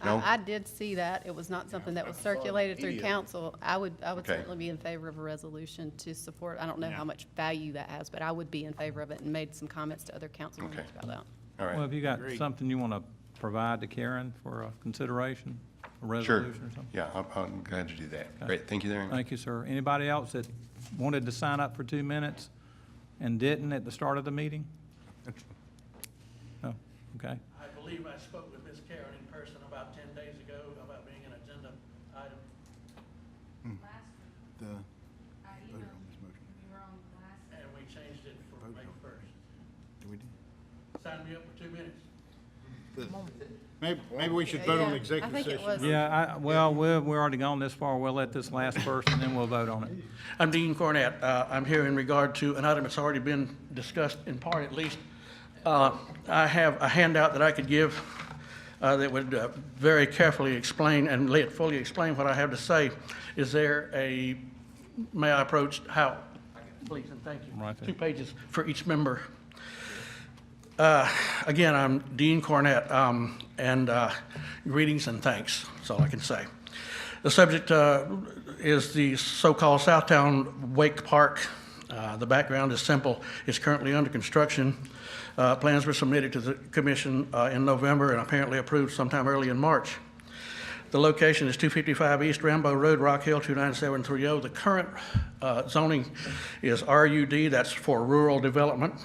No? I did see that. It was not something that was circulated through Idiot. council. I would Okay. certainly be in favor of a resolution to support. I don't know Yeah. how much value that has, but I would be in favor of it and made some comments to other council members Okay. about that. All Well, right. have you got Agreed. something you want to provide to Karen for consideration, a Sure. resolution or something? Yeah, I'm glad to do that. Great, thank you very much. Thank you, sir. Anybody else that wanted to sign up for 2 minutes and didn't at the start of the meeting? No, okay. I believe I spoke with Ms. Karen in person about 10 days ago about being an agenda item. And we changed it for May 1st. Sign me up for 2 minutes. Maybe we should vote on I executive think it session. was. Yeah, well, we're already gone this far. We'll let this last first, and then we'll vote on it. I'm Dean Cornett. I'm here in regard to an item that's already been discussed in part at least. I have a handout that I could give that would very carefully explain and let fully explain what I have to say. Is there a, may I approach, how? Please, and thank you. Right there. 2 pages for each member. Again, I'm Dean Cornett, and greetings and thanks, that's all I can say. The subject is the so-called Southtown Wake Park. The background is simple. It's currently under construction. Plans were submitted to the commission in November and apparently approved sometime early in March. The location is 255 East Rambo Road, Rock Hill, 29730. The current zoning is RUD, that's for rural development.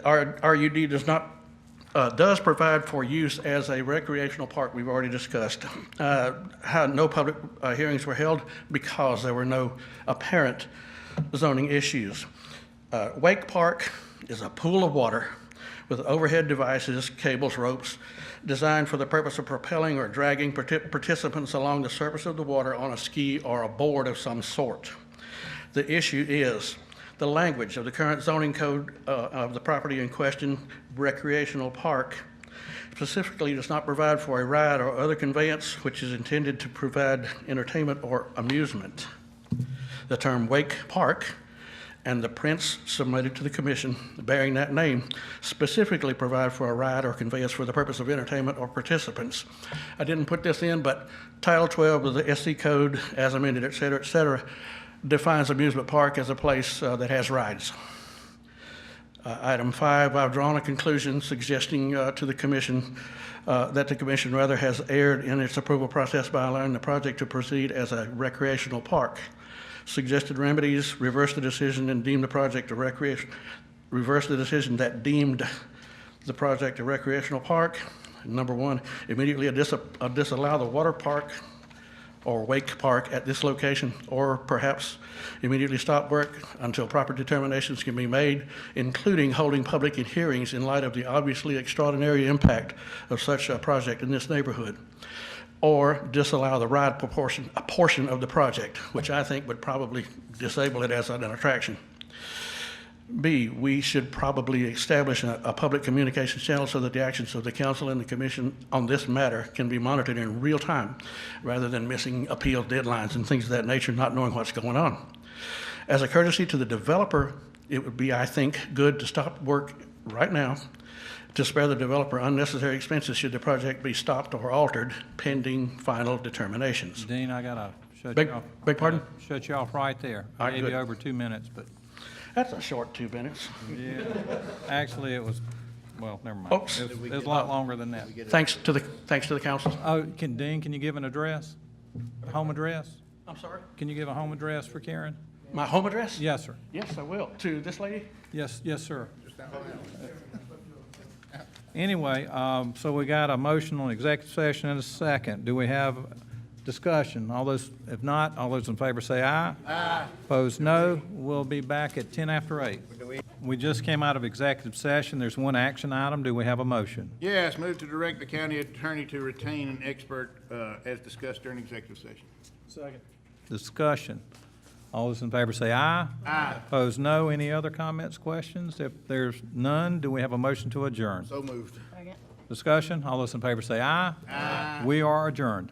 Our RUD does provide for use as a recreational park, we've already discussed. No public hearings were held because there were no apparent zoning issues. Wake Park is a pool of water with overhead devices, cables, ropes, designed for the purpose of propelling or dragging participants along the surface of the water on a ski or a board of some sort. The issue is the language of the current zoning code of the property in question, recreational park, specifically does not provide for a ride or other conveyance which is intended to provide entertainment or amusement. The term Wake Park and the prints submitted to the commission bearing that name specifically provide for a ride or conveyance for the purpose of entertainment or participants. I didn't put this in, but Title 12 of the SC Code, as amended, et cetera, defines amusement park as a place that has rides. Item 5, I've drawn a conclusion suggesting to the commission that the commission rather has erred in its approval process by allowing the project to proceed as a recreational park. Suggested remedies: reverse the decision and deem the project a reverse the decision that deemed the project a recreational park. Number 1, immediately disallow the water park or Wake Park at this location, or perhaps immediately stop work until proper determinations can be made, including holding public hearings in light of the obviously extraordinary impact of such a project in this neighborhood. Or disallow the ride a portion of the project, which I think would probably disable it as an attraction. B, we should probably establish a public communications channel so that the actions of the council and the commission on this matter can be monitored in real time, rather than missing appeal deadlines and things of that nature, not knowing what's going on. As a courtesy to the developer, it would be, I think, good to stop work right now to spare the developer unnecessary expenses should the project be stopped or altered pending final determinations. Dean, I gotta shut Beg- you off. beg pardon? Shut you off right there. All I right, gave you good. over 2 minutes, but, That's a short 2 minutes. yeah, actually, it was, well, never mind. Oops. It was a lot longer than that. Thanks to the council. Oh, Dean, can you give an address? A home address? I'm sorry? Can you give a home address for Karen? My home address? Yes, sir. Yes, I will. To this lady? Yes, sir. Anyway, so we got a motion on executive session and a second. Do we have discussion? All those, if not, all those in favor say aye. Aye. Opposed, no. We'll be back at 10 after 8. We just came out of executive session. There's one action item. Do we have a motion? Yes, move to direct the county attorney to retain an expert as discussed during executive session. Discussion. All those in favor say aye. Aye. Opposed, no. Any other comments, questions? If there's none, do we have a motion to adjourn? So moved. Discussion. All those in favor say aye. Aye. We are adjourned.